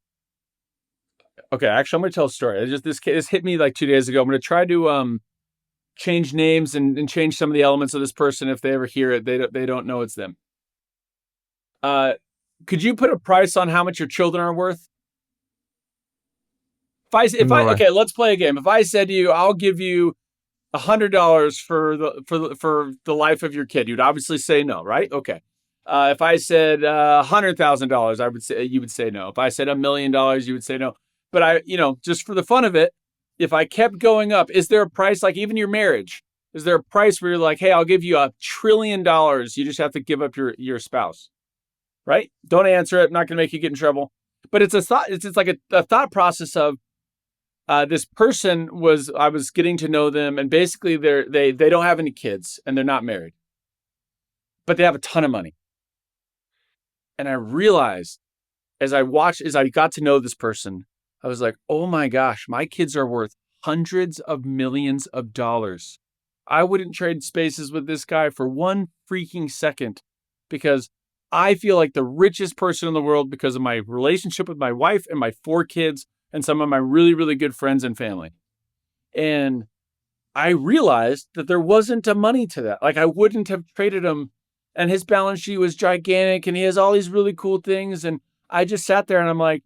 okay, actually, I'm going to tell a story. This hit me like 2 days ago. I'm going to try to change names and change some of the elements of this person. If they ever hear it, they don't know it's them. Could you put a price on how much your children are worth? Okay, let's play a game. If I said to you, I'll give you $100 for the life of your kid, you'd obviously say no, right? Okay. If I said $100,000, you would say no. If I said $1 million, you would say no. But just for the fun of it, if I kept going up, is there a price, like even your marriage? Is there a price where you're like, hey, I'll give you $1 trillion. You just have to give up your spouse, right? Don't answer it. I'm not going to make you get in trouble. But it's a thought. It's like a thought process of, this person I was getting to know them, and basically they don't have any kids and they're not married, but they have a ton of money. And I realized as I got to know this person, I was like, oh my gosh, my kids are worth hundreds of millions of dollars. I wouldn't trade spaces with this guy for one freaking second, because I feel like the richest person in the world because of my relationship with my wife and my 4 kids and some of my really, really good friends and family. And I realized that there wasn't a money to that. Like I wouldn't have traded him, and his balance sheet was gigantic and he has all these really cool things. And I just sat there and I'm like,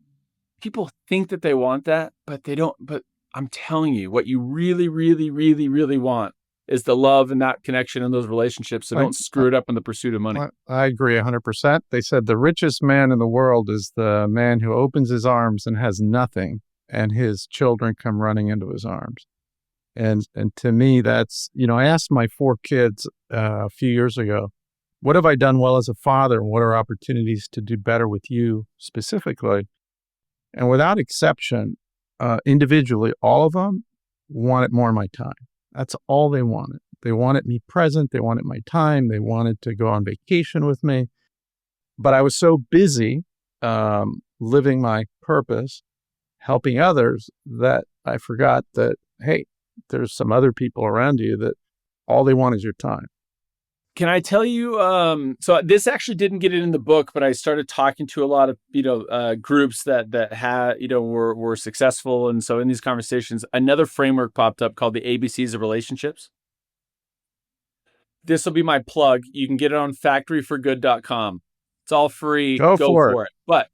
people think that they want that, but they don't. But I'm telling you, what you really, really, really, really want is the love and that connection in those relationships. So don't screw it up in the pursuit of money. I agree 100%. They said the richest man in the world is the man who opens his arms and has nothing, and his children come running into his arms. And to me, that's, I asked my 4 kids a few years ago, what have I done well as a father? And what are opportunities to do better with you specifically? And without exception, individually, all of them wanted more of my time. That's all they wanted. They wanted me present. They wanted my time. They wanted to go on vacation with me. But I was so busy living my purpose, helping others, that I forgot that, hey, there's some other people around you that all they want is your time. Can I tell you, so this actually didn't get it in the book, but I started talking to a lot of, groups that had, were successful. And so in these conversations, another framework popped up called the ABCs of relationships. This will be my plug. You can get it on factoryforgood.com. It's all free. Go for it. But,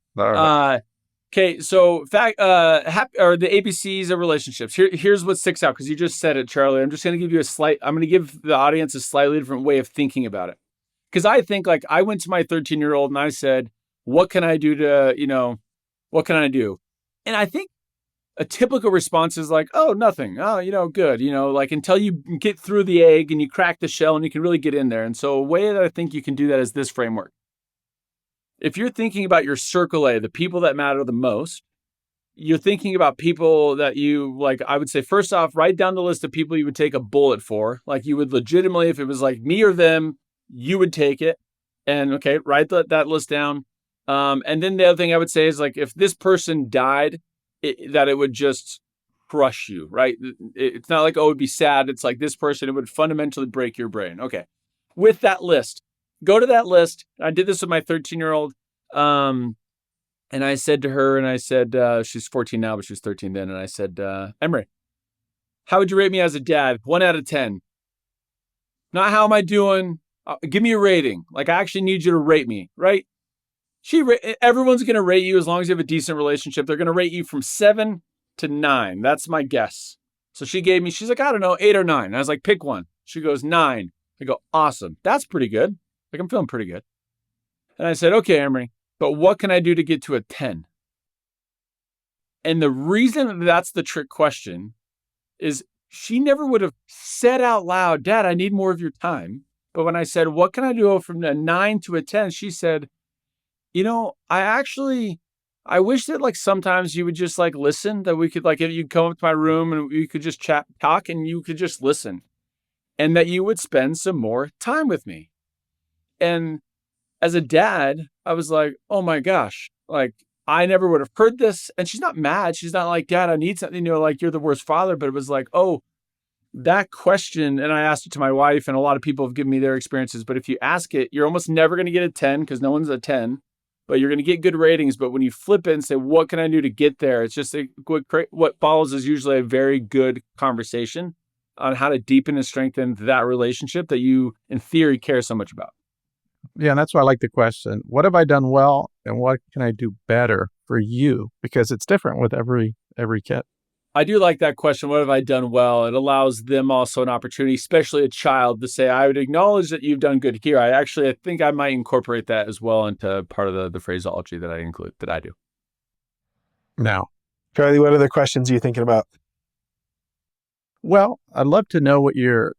okay, so the ABCs of relationships. Here's what sticks out, because you just said it, Charlie. I'm just going to give you I'm going to give the audience a slightly different way of thinking about it. Because I think, like, I went to my 13-year-old and I said, what can I do what can I do? And I think a typical response is like, oh, nothing. Oh, good. Like until you get through the egg and you crack the shell and you can really get in there. And so a way that I think you can do that is this framework. If you're thinking about your circle A, the people that matter the most, you're thinking about people that you like. I would say, first off, write down the list of people you would take a bullet for. Like you would legitimately, if it was like me or them, you would take it. And okay, write that list down. And then the other thing I would say is, like, if this person died, that it would just crush you, right? It's not like, oh, it'd be sad. It's like this person, it would fundamentally break your brain. Okay. with that list. Go to that list. I did this with my 13-year-old. And I said to her, and I said, she's 14 now, but she was 13 then. And I said, Emery, how would you rate me as a dad? 1 out of 10. Not how am I doing? Give me a rating. Like, I actually need you to rate me, right? Everyone's going to rate you as long as you have a decent relationship. They're going to rate you from 7 to 9. That's my guess. So she's like, I don't know, 8 or 9. And I was like, pick one. She goes, 9. I go, awesome. That's pretty good. Like, I'm feeling pretty good. And I said, okay, Emery, but what can I do to get to a 10? And the reason that's the trick question is she never would have said out loud, Dad, I need more of your time. But when I said, what can I do from a 9 to a 10? She said, I wish that like sometimes you would just like listen, that we could like, if you come up to my room and we could just talk and you could just listen, and that you would spend some more time with me. And as a dad, I was like, oh my gosh, like I never would have heard this. And she's not mad. She's not like, Dad, I need something, like you're the worst father. But it was like, oh, that question. And I asked it to my wife, and a lot of people have given me their experiences. But if you ask it, you're almost never going to get a 10 because no one's a 10, but you're going to get good ratings. But when you flip it and say, what can I do to get there? It's just what follows is usually a very good conversation on how to deepen and strengthen that relationship that you, in theory, care so much about. Yeah, and that's why I like the question. What have I done well, and what can I do better for you? Because it's different with every kid. I do like that question. What have I done well? It allows them also an opportunity, especially a child, to say, I would acknowledge that you've done good here. I think I might incorporate that as well into part of the phraseology that I do. Now, Charlie, what other questions are you thinking about? Well, I'd love to know what your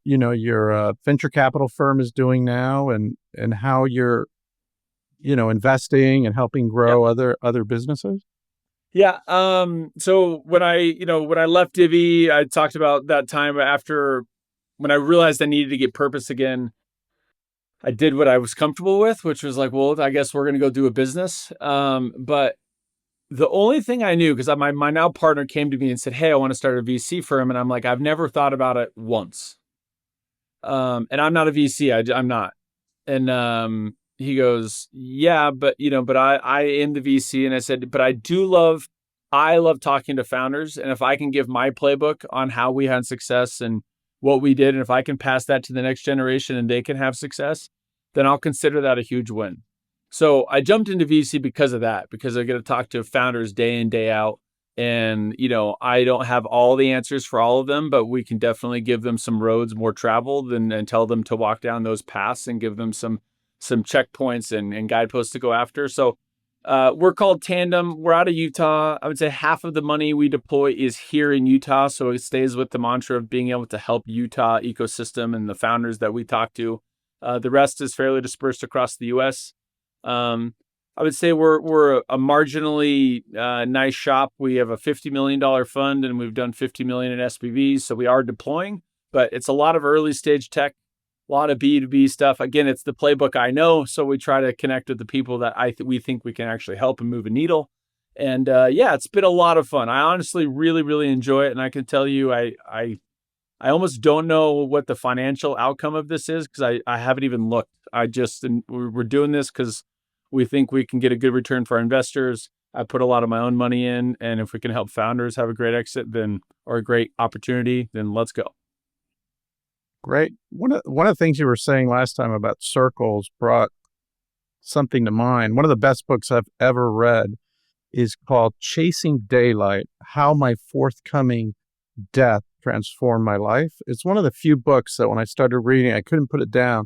venture capital firm is doing now, and how you're, investing and helping grow other businesses. Yeah. So when I left Divvy, I talked about that time after when I realized I needed to get purpose again. I did what I was comfortable with, which was like, well, I guess we're going to go do a business. But the only thing I knew, because my now partner came to me and said, hey, I want to start a VC firm. And I'm like, I've never thought about it once. And I'm not a VC. I'm not. And he goes, yeah, but I am the VC. And I said, but I love talking to founders. And if I can give my playbook on how we had success and what we did, and if I can pass that to the next generation and they can have success, then I'll consider that a huge win. So I jumped into VC because of that, because I get to talk to founders day in, day out. And, I don't have all the answers for all of them, but we can definitely give them some roads more traveled and tell them to walk down those paths and give them some checkpoints and guideposts to go after. So we're called Tandem. We're out of Utah. I would say half of the money we deploy is here in Utah. So it stays with the mantra of being able to help Utah ecosystem and the founders that we talk to. The rest is fairly dispersed across the U.S. I would say we're a marginally nice shop. We have a $50 million fund, and we've done $50 million in SPVs. So we are deploying, but it's a lot of early stage tech, a lot of B2B stuff. Again, it's the playbook I know. So we try to connect with the people that we think we can actually help and move a needle. And it's been a lot of fun. I honestly really, really enjoy it. And I can tell you, I almost don't know what the financial outcome of this is, because I haven't even looked. We're doing this because we think we can get a good return for our investors. I put a lot of my own money in, and if we can help founders have a great exit, or a great opportunity, then let's go. Great. One of the things you were saying last time about circles brought something to mind. One of the best books I've ever read is called Chasing Daylight: How My Forthcoming Death Transformed My Life. It's one of the few books that when I started reading, I couldn't put it down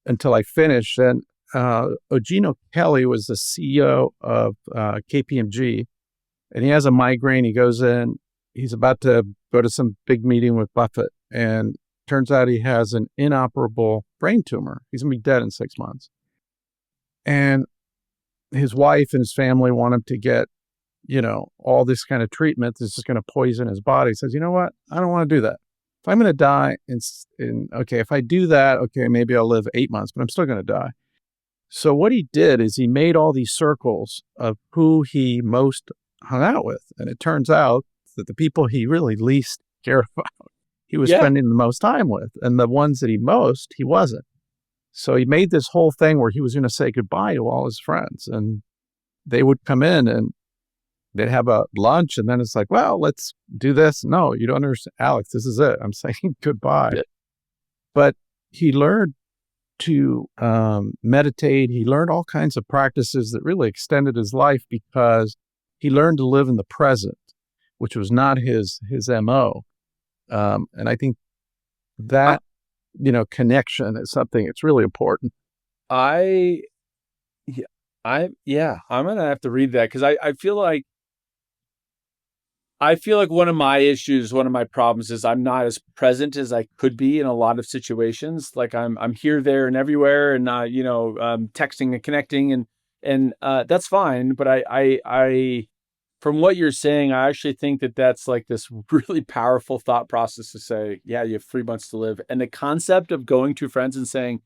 until I finished. And Ogino Kelly was the CEO of KPMG, and he has a migraine. He goes in, he's about to go to some big meeting with Buffett, and turns out he has an inoperable brain tumor. He's going to be dead in 6 months. And his wife and his family want him to get, all this kind of treatment. This is going to poison his body. He says, you know what? I don't want to do that. If I'm going to die, if I do that, maybe I'll live 8 months, but I'm still going to die. So what he did is he made all these circles of who he most hung out with. And it turns out that the people he really least cared about, he was spending the most time with. And the ones that he wasn't. So he made this whole thing where he was going to say goodbye to all his friends, and they would come in and they'd have a lunch, and then it's like, well, let's do this. No, you don't understand, Alex. This is it. I'm saying goodbye. Yeah. But he learned to meditate. He learned all kinds of practices that really extended his life because he learned to live in the present, which was not his MO. And I think that, connection is something that's really important. I'm going to have to read that because I feel like one of my issues, one of my problems is I'm not as present as I could be in a lot of situations. Like I'm here, there, and everywhere, and texting and connecting, and that's fine. But I, from what you're saying, I actually think that that's like this really powerful thought process to say, yeah, you have 3 months to live, and the concept of going to friends and saying,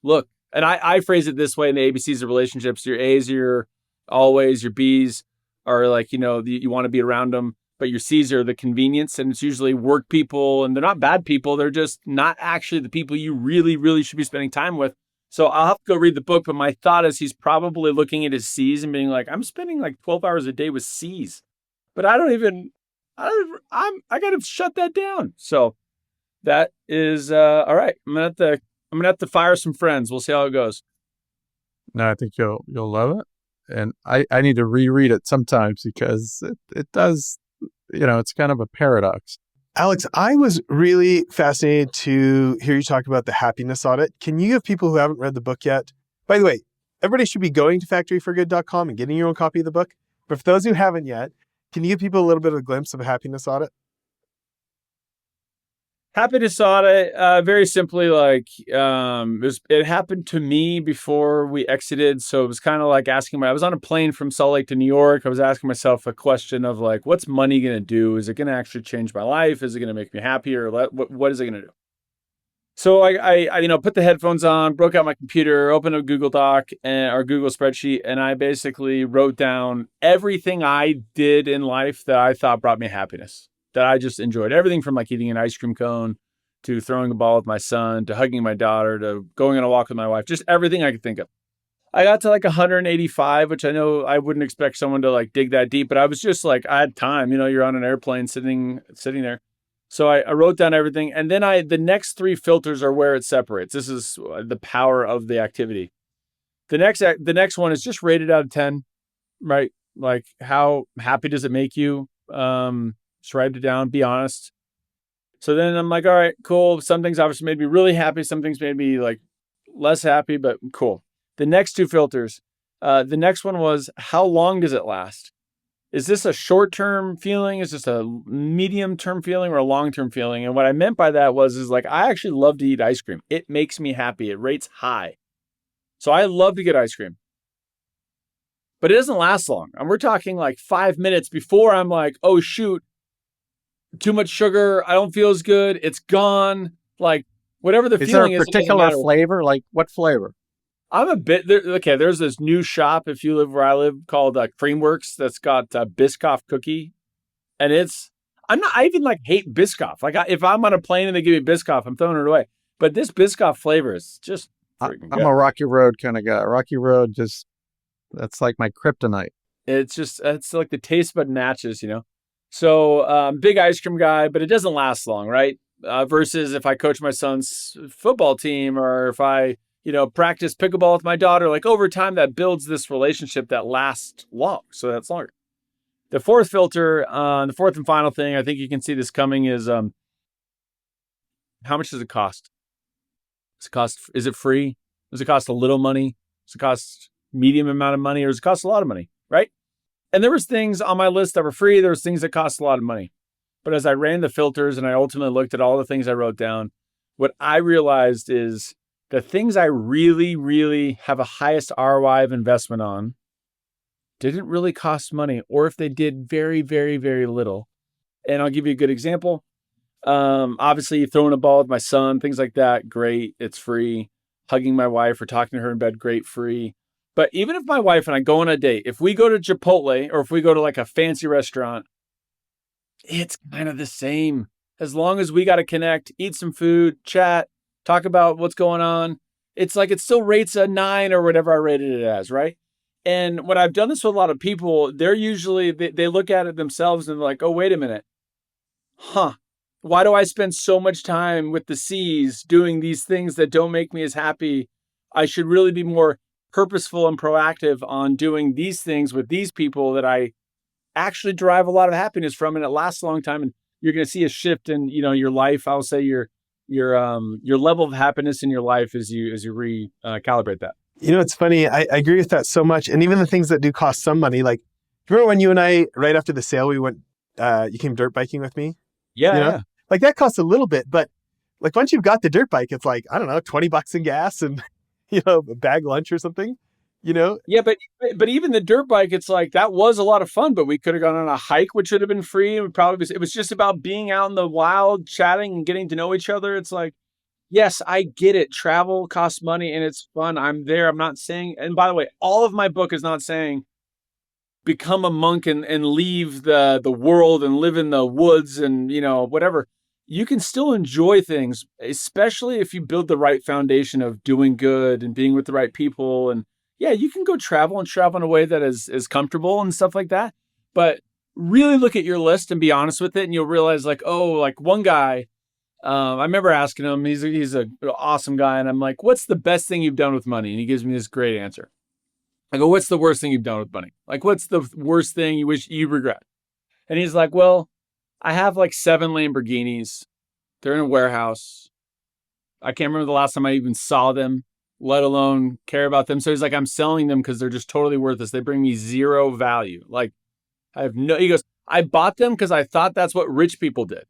look, and I phrase it this way in the ABCs of relationships: your A's are your always, your B's are like you want to be around them. But your C's are the convenience, and it's usually work people, and they're not bad people. They're just not actually the people you really, really should be spending time with. So I'll have to go read the book, but my thought is he's probably looking at his C's and being like, I'm spending like 12 hours a day with C's, but I got to shut that down. So that is, all right. I'm going to have to fire some friends. We'll see how it goes. No, I think you'll love it. And I need to reread it sometimes because it does, it's kind of a paradox. Alex, I was really fascinated to hear you talk about the happiness audit. Can you give people who haven't read the book yet? By the way, everybody should be going to factoryforgood.com and getting your own copy of the book. But for those who haven't yet, can you give people a little bit of a glimpse of a happiness audit? Happiness audit, very simply, like it happened to me before we exited. So it was kind of like I was on a plane from Salt Lake to New York. I was asking myself a question of like, what's money going to do? Is it going to actually change my life? Is it going to make me happier? What is it going to do? So I put the headphones on, broke out my computer, opened a Google Doc or Google spreadsheet, and I basically wrote down everything I did in life that I thought brought me happiness, that I just enjoyed. Everything from like eating an ice cream cone to throwing a ball with my son to hugging my daughter to going on a walk with my wife, just everything I could think of. I got to like 185, which I know I wouldn't expect someone to like dig that deep, but I was just like, I had time, you're on an airplane sitting there. So I wrote down everything. And then the next 3 filters are where it separates. This is the power of the activity. The next one is just rated out of 10, right? Like how happy does it make you? Just write it down, be honest. So then I'm like, all right, cool. Some things obviously made me really happy. Some things made me like less happy, but cool. The next 2 filters, the next one was, how long does it last? Is this a short-term feeling? Is this a medium-term feeling or a long-term feeling? And what I meant by that is like, I actually love to eat ice cream. It makes me happy. It rates high. So I love to get ice cream. But it doesn't last long. And we're talking like 5 minutes before I'm like, oh, shoot, too much sugar. I don't feel as good. It's gone. Like whatever the feeling is. Is there a particular flavor? Like what flavor? I'm a bit okay. There's this new shop if you live where I live called Creamworks that's got Biscoff cookie, and I even like hate Biscoff. Like if I'm on a plane and they give me Biscoff, I'm throwing it away. But this Biscoff flavor is just freaking good. I'm a Rocky Road kind of guy. Rocky Road that's like my kryptonite. It's like the taste bud matches, So big ice cream guy, but it doesn't last long, right? Versus if I coach my son's football team or if I practice pickleball with my daughter, like over time that builds this relationship that lasts long. So that's longer. The fourth filter, the fourth and final thing, I think you can see this coming is, how much does it cost? Is it free? Does it cost a little money? Does it cost medium amount of money or does it cost a lot of money? Right. And there was things on my list that were free. There was things that cost a lot of money. But as I ran the filters and I ultimately looked at all the things I wrote down, what I realized is the things I really, really have a highest ROI of investment on didn't really cost money, or if they did, very, very, very little. And I'll give you a good example. Obviously, throwing a ball with my son, things like that, great. It's free. Hugging my wife or talking to her in bed, great, free. But even if my wife and I go on a date, if we go to Chipotle or if we go to like a fancy restaurant, it's kind of the same. As long as we got to connect, eat some food, chat, talk about what's going on, it's like it still rates a 9 or whatever I rated it as, right? And when I've done this with a lot of people, they're usually, they look at it themselves and they're like, oh, wait a minute. Huh. Why do I spend so much time with the C's doing these things that don't make me as happy? I should really be more purposeful and proactive on doing these things with these people that I actually derive a lot of happiness from, and it lasts a long time. And you're going to see a shift in, your life. I'll say your level of happiness in your life as you recalibrate that. It's funny. I agree with that so much. And even the things that do cost some money, like, remember when you and I, right after the sale, we went, you came dirt biking with me? Yeah, yeah. Like that costs a little bit, but like once you've got the dirt bike, it's like, I don't know, $20 in gas and, a bag lunch or something, Yeah, but even the dirt bike, it's like, that was a lot of fun, but we could have gone on a hike, which would have been free. It was just about being out in the wild, chatting and getting to know each other. It's like, yes, I get it. Travel costs money and it's fun. I'm there. I'm not saying, and by the way, all of my book is not saying become a monk and leave the world and live in the woods and, whatever. You can still enjoy things, especially if you build the right foundation of doing good and being with the right people. And yeah, you can go travel in a way that is comfortable and stuff like that. But really look at your list and be honest with it. And you'll realize like, oh, like one guy, I remember asking him, he's an awesome guy. And I'm like, what's the best thing you've done with money? And he gives me this great answer. I go, what's the worst thing you've done with money? Like, what's the worst thing you wish you regret? And he's like, well, I have like 7 Lamborghinis. They're in a warehouse. I can't remember the last time I even saw them, let alone care about them. So he's like, I'm selling them because they're just totally worthless. They bring me zero value. Like, he goes, I bought them because I thought that's what rich people did.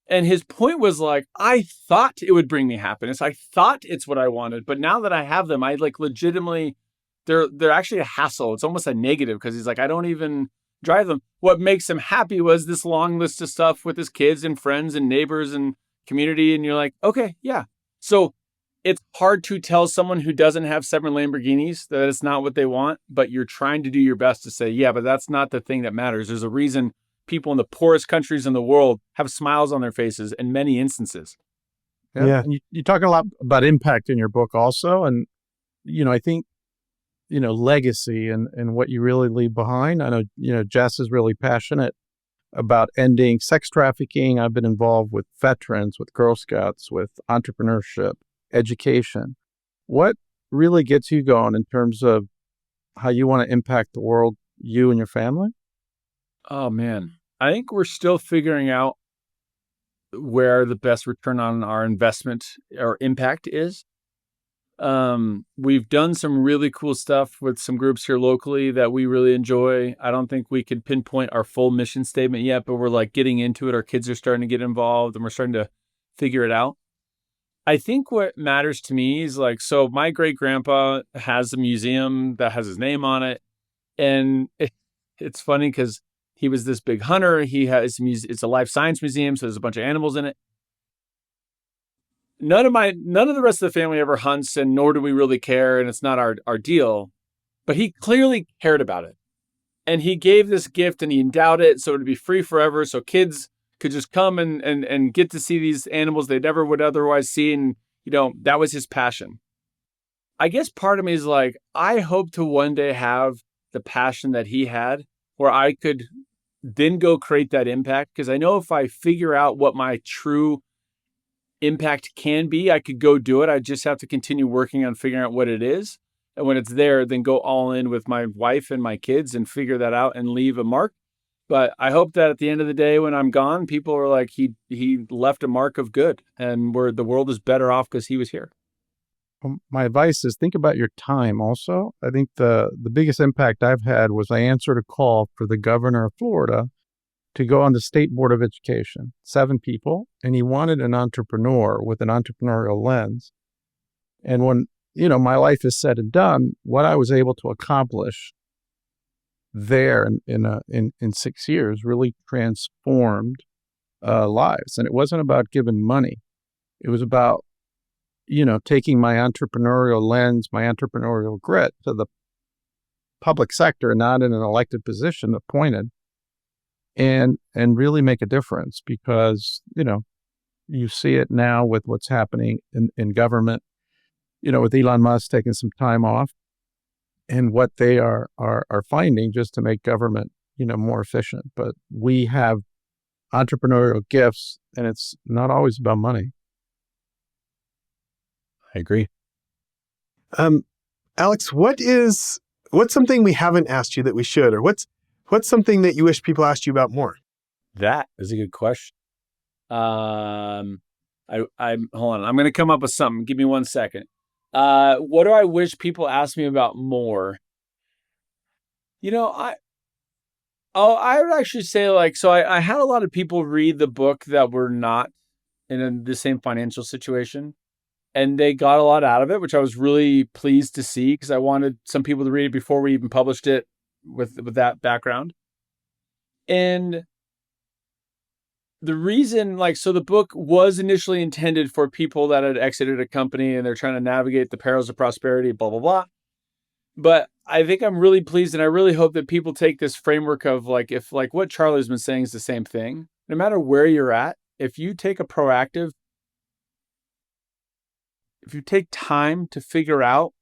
And his point was like, I thought it would bring me happiness. I thought it's what I wanted. But now that I have them, I like legitimately, they're actually a hassle. It's almost a negative because he's like, I don't even drive them. What makes him happy was this long list of stuff with his kids and friends and neighbors and community. And you're like, okay, yeah. So it's hard to tell someone who doesn't have 7 Lamborghinis that it's not what they want, but you're trying to do your best to say, yeah, but that's not the thing that matters. There's a reason people in the poorest countries in the world have smiles on their faces in many instances. Yeah. And you talk a lot about impact in your book also. And, I think, legacy and what you really leave behind. I know, Jess is really passionate about ending sex trafficking. I've been involved with veterans, with Girl Scouts, with entrepreneurship, education. What really gets you going in terms of how you want to impact the world, you and your family? Oh, man. I think we're still figuring out where the best return on our investment or impact is. We've done some really cool stuff with some groups here locally that we really enjoy. I don't think we could pinpoint our full mission statement yet, but we're like getting into it. Our kids are starting to get involved and we're starting to figure it out. I think what matters to me is like, so my great grandpa has a museum that has his name on it. And it's funny because he was this big hunter. It's a life science museum. So there's a bunch of animals in it. None of the rest of the family ever hunts, and nor do we really care, and it's not our deal. But he clearly cared about it. And he gave this gift and he endowed it so it'd be free forever. So kids could just come and get to see these animals they never would otherwise see. And, that was his passion. I guess part of me is like, I hope to one day have the passion that he had where I could then go create that impact. Because I know if I figure out what my true impact can be, I could go do it. I just have to continue working on figuring out what it is. And when it's there, then go all in with my wife and my kids and figure that out and leave a mark. But I hope that at the end of the day, when I'm gone, people are like, he left a mark of good and where the world is better off because he was here. My advice is think about your time also. I think the biggest impact I've had was I answered a call for the governor of Florida to go on the State Board of Education, 7 people, and he wanted an entrepreneur with an entrepreneurial lens. And when, my life is said and done, what I was able to accomplish there in 6 years really transformed lives. And it wasn't about giving money. It was about, taking my entrepreneurial lens, my entrepreneurial grit to the public sector, not in an elected position, appointed, and really make a difference because, you see it now with what's happening in government. with Elon Musk taking some time off, and what they are finding just to make government, more efficient. But we have entrepreneurial gifts, and it's not always about money. I agree. Alex, what's something we haven't asked you that we should, or what's something that you wish people asked you about more? That is a good question. I'm hold on. I'm going to come up with something. Give me 1 second. What do I wish people asked me about more? I would actually say I had a lot of people read the book that were not in the same financial situation, and they got a lot out of it, which I was really pleased to see because I wanted some people to read it before we even published it with that background. And the reason, so the book was initially intended for people that had exited a company and they're trying to navigate the perils of prosperity, blah, blah, blah. But I think I'm really pleased, and I really hope that people take this framework of if what Charlie's been saying is the same thing, no matter where you're at, if you take time to figure out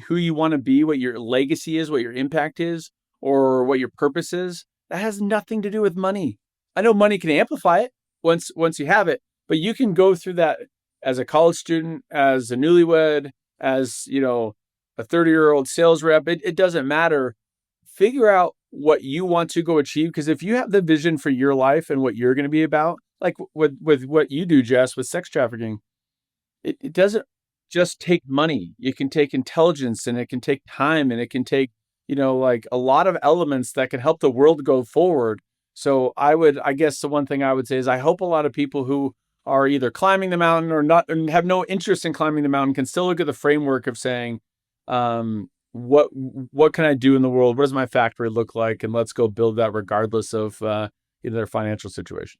who you want to be, what your legacy is, what your impact is, or what your purpose is, that has nothing to do with money. I know money can amplify it once you have it, but you can go through that as a college student, as a newlywed, as a 30-year-old sales rep. It doesn't matter. Figure out what you want to go achieve, because if you have the vision for your life and what you're going to be about, like with what you do, Jess, with sex trafficking, it doesn't just take money. It can take intelligence, and it can take time, and it can take a lot of elements that can help the world go forward. So I guess the one thing I would say is I hope a lot of people who are either climbing the mountain or not and have no interest in climbing the mountain can still look at the framework of saying, what can I do in the world? What does my factory look like? And let's go build that regardless of their financial situation.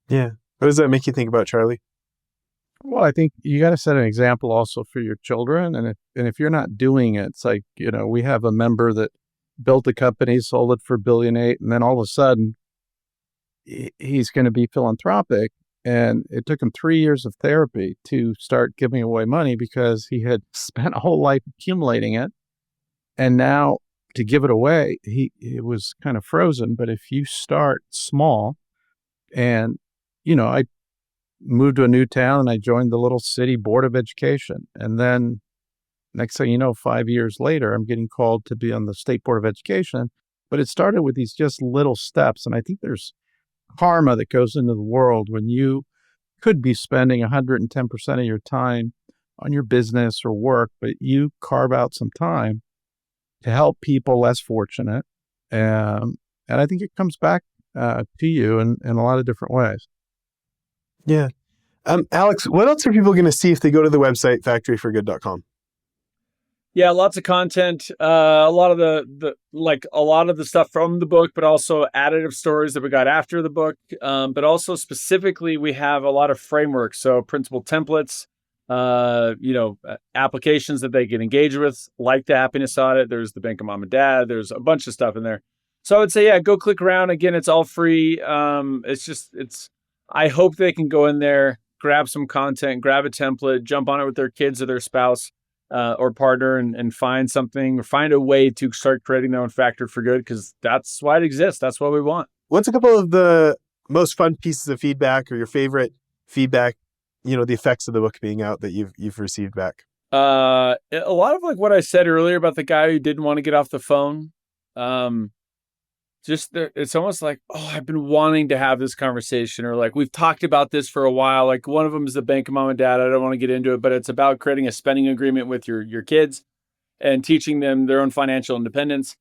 Yeah. What does that make you think about, Charlie? Well, I think you got to set an example also for your children. And if you're not doing it, it's like, we have a member that built a company, sold it for $1.8 billion, and then all of a sudden he's going to be philanthropic. And it took him 3 years of therapy to start giving away money because he had spent a whole life accumulating it. And now to give it away, it was kind of frozen. But if you start small, and, I moved to a new town and I joined the little city board of education. And then next thing you know, 5 years later, I'm getting called to be on the state board of education. But it started with these just little steps. And I think there's karma that goes into the world when you could be spending 110% of your time on your business or work, but you carve out some time to help people less fortunate. And I think it comes back to you in a lot of different ways. Yeah. Alex, what else are people going to see if they go to the website factoryforgood.com? Yeah, lots of content. A lot of the stuff from the book, but also additive stories that we got after the book. But also specifically, we have a lot of frameworks. So principal templates, applications that they can engage with, like the happiness audit. There's the Bank of Mom and Dad. There's a bunch of stuff in there. So I would say, yeah, go click around. Again, it's all free. I hope they can go in there, grab some content, grab a template, jump on it with their kids or their spouse. Or partner and find something, or find a way to start creating their own factory for good, because that's why it exists. That's what we want. What's a couple of the most fun pieces of feedback, or your favorite feedback, the effects of the book being out that you've received back? A lot of what I said earlier about the guy who didn't want to get off the phone. It's almost like, oh, I've been wanting to have this conversation, or we've talked about this for a while. One of them is the Bank of Mom and Dad. I don't want to get into it, but it's about creating a spending agreement with your kids and teaching them their own financial independence.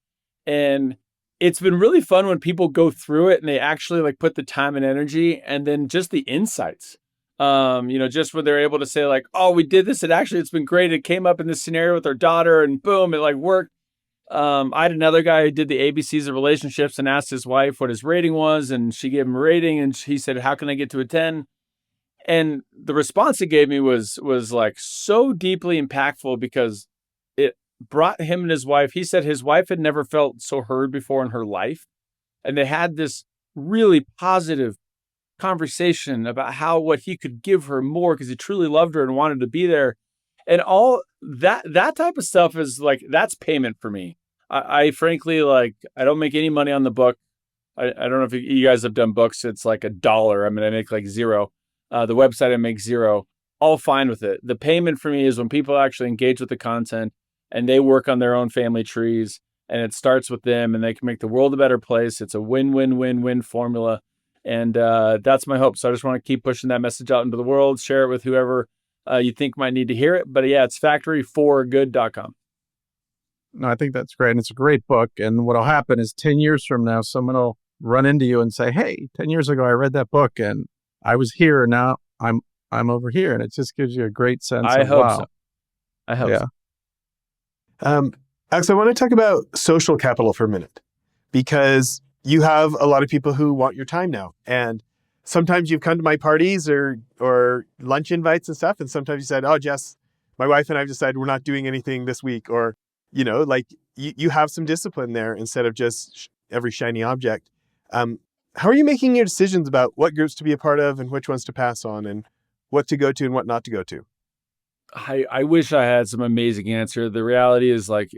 And it's been really fun when people go through it and they actually put the time and energy, and then just the insights. Just when they're able to say oh, we did this, and actually it's been great. It came up in this scenario with our daughter, and boom, it worked. I had another guy who did the ABCs of relationships and asked his wife what his rating was, and she gave him a rating, and he said, how can I get to a 10? And the response he gave me was so deeply impactful, because it brought him and his wife. He said his wife had never felt so heard before in her life. And they had this really positive conversation about what he could give her more, because he truly loved her and wanted to be there. And all that type of stuff is like, that's payment for me. I frankly, like, I don't make any money on the book. I don't know if you guys have done books. It's like $1. I mean, I make like zero. The website, I make zero. All fine with it. The payment for me is when people actually engage with the content and they work on their own family trees, and it starts with them, and they can make the world a better place. It's a win-win-win-win formula. And that's my hope. So I just want to keep pushing that message out into the world, share it with whoever you think might need to hear it. But yeah, it's factoryforgood.com. No, I think that's great. And it's a great book. And what'll happen is 10 years from now, someone will run into you and say, hey, 10 years ago, I read that book and I was here. And now I'm over here. And it just gives you a great sense I of, hope wow. so. I hope so. Alex, I want to talk about social capital for a minute, because you have a lot of people who want your time now. And sometimes you've come to my parties or lunch invites and stuff. And sometimes you said, oh, Jess, my wife and I have decided we're not doing anything this week. Or, like you have some discipline there instead of just every shiny object. How are you making your decisions about what groups to be a part of and which ones to pass on and what to go to and what not to go to? I wish I had some amazing answer. The reality is, like,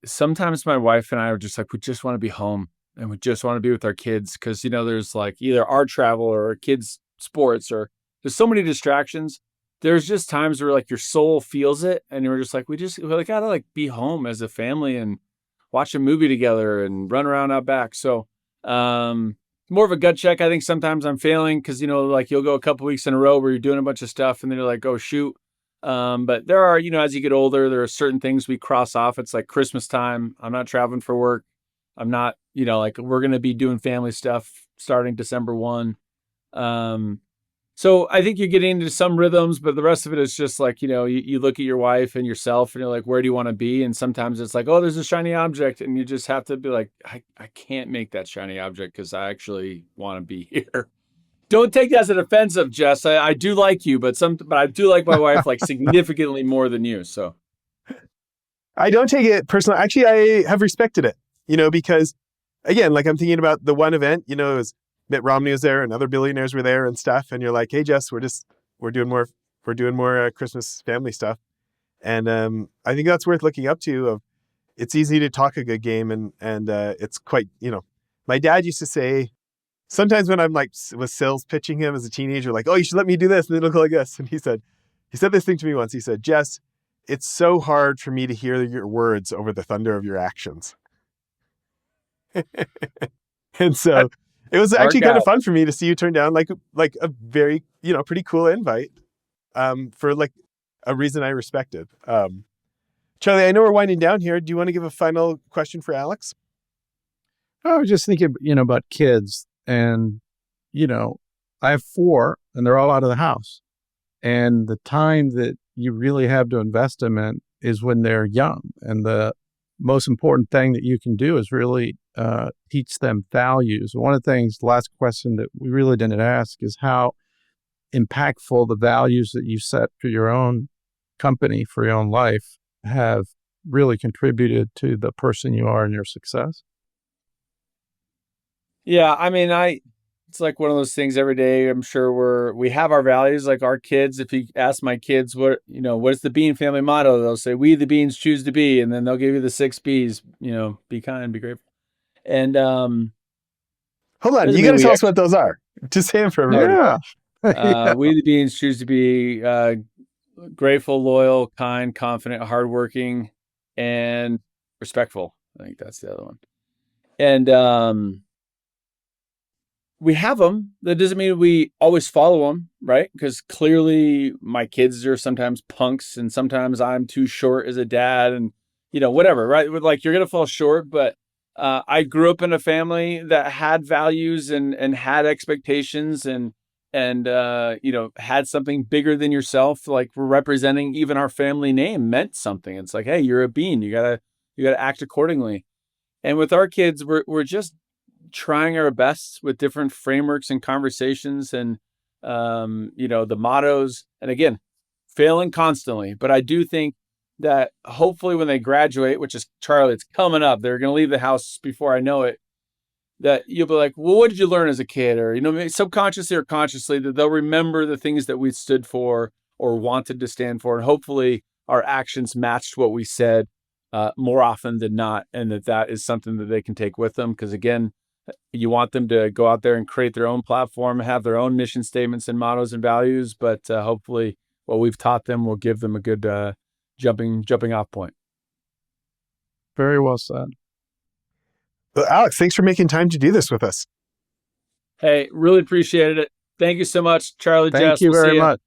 sometimes my wife and I are just like, we just want to be home and we just want to be with our kids. Cause there's like either our travel or our kids' sports, or there's so many distractions. There's just times where like your soul feels it. And we're just like, we gotta like be home as a family and watch a movie together and run around out back. So, more of a gut check. I think sometimes I'm failing because, like you'll go a couple weeks in a row where you're doing a bunch of stuff and then you're like, oh shoot. But there are, as you get older, there are certain things we cross off. It's like Christmas time. I'm not traveling for work. I'm not, like we're going to be doing family stuff starting December 1. So I think you're getting into some rhythms, but the rest of it is just like, you look at your wife and yourself and you're like, where do you want to be? And sometimes it's like, oh, there's a shiny object. And you just have to be like, I can't make that shiny object because I actually want to be here. Don't take that as an offensive, Jess. I do like you, but I do like my wife like significantly more than you. So I don't take it personally. Actually, I have respected it, because again, like I'm thinking about the one event, it was Mitt Romney was there and other billionaires were there and stuff. And you're like, hey, Jess, we're doing more Christmas family stuff. And I think that's worth looking up to. It's easy to talk a good game and it's quite, my dad used to say, sometimes when I'm like with sales pitching him as a teenager, like, oh, you should let me do this and it'll go like this. And he said this thing to me once. He said, Jess, it's so hard for me to hear your words over the thunder of your actions. And so it was actually kind of fun for me to see you turn down like a very, pretty cool invite for like a reason I respected. Charlie, I know we're winding down here. Do you want to give a final question for Alex? I was just thinking, about kids. And, I have 4 and they're all out of the house. And the time that you really have to invest them in is when they're young. And the most important thing that you can do is really teach them values. One of the things, the last question that we really didn't ask is how impactful the values that you set for your own company, for your own life, have really contributed to the person you are and your success. Yeah, I mean, it's like one of those things every day. I'm sure we have our values, like our kids. If you ask my kids what's the Bean family motto, they'll say, we the Beans choose to be, and then they'll give you the 6 B's, be kind, be grateful. And hold on, you got to tell us what those are. Just say them for everybody. Yeah. We the Beans choose to be grateful, loyal, kind, confident, hardworking, and respectful. I think that's the other one. And we have them. That doesn't mean we always follow them, right? Because clearly my kids are sometimes punks and sometimes I'm too short as a dad and, whatever, right? Like you're going to fall short. But I grew up in a family that had values and had expectations and had something bigger than yourself. Like representing even our family name meant something. It's like, hey, you're a Bean. You gotta act accordingly. And with our kids, we're just trying our best with different frameworks and conversations and, the mottos. And again, failing constantly. But I do think that hopefully when they graduate, which is Charlie, it's coming up, they're going to leave the house before I know it, that you'll be like, well, what did you learn as a kid? Or, maybe subconsciously or consciously, that they'll remember the things that we stood for or wanted to stand for. And hopefully our actions matched what we said more often than not, and that is something that they can take with them. Because again, you want them to go out there and create their own platform, have their own mission statements and mottos and values, but hopefully what we've taught them will give them a good jumping off point. Very well said. Well, Alex, thanks for making time to do this with us. Hey, really appreciated it. Thank you so much, Charlie. Thank Jess. you We'll see very ya. much.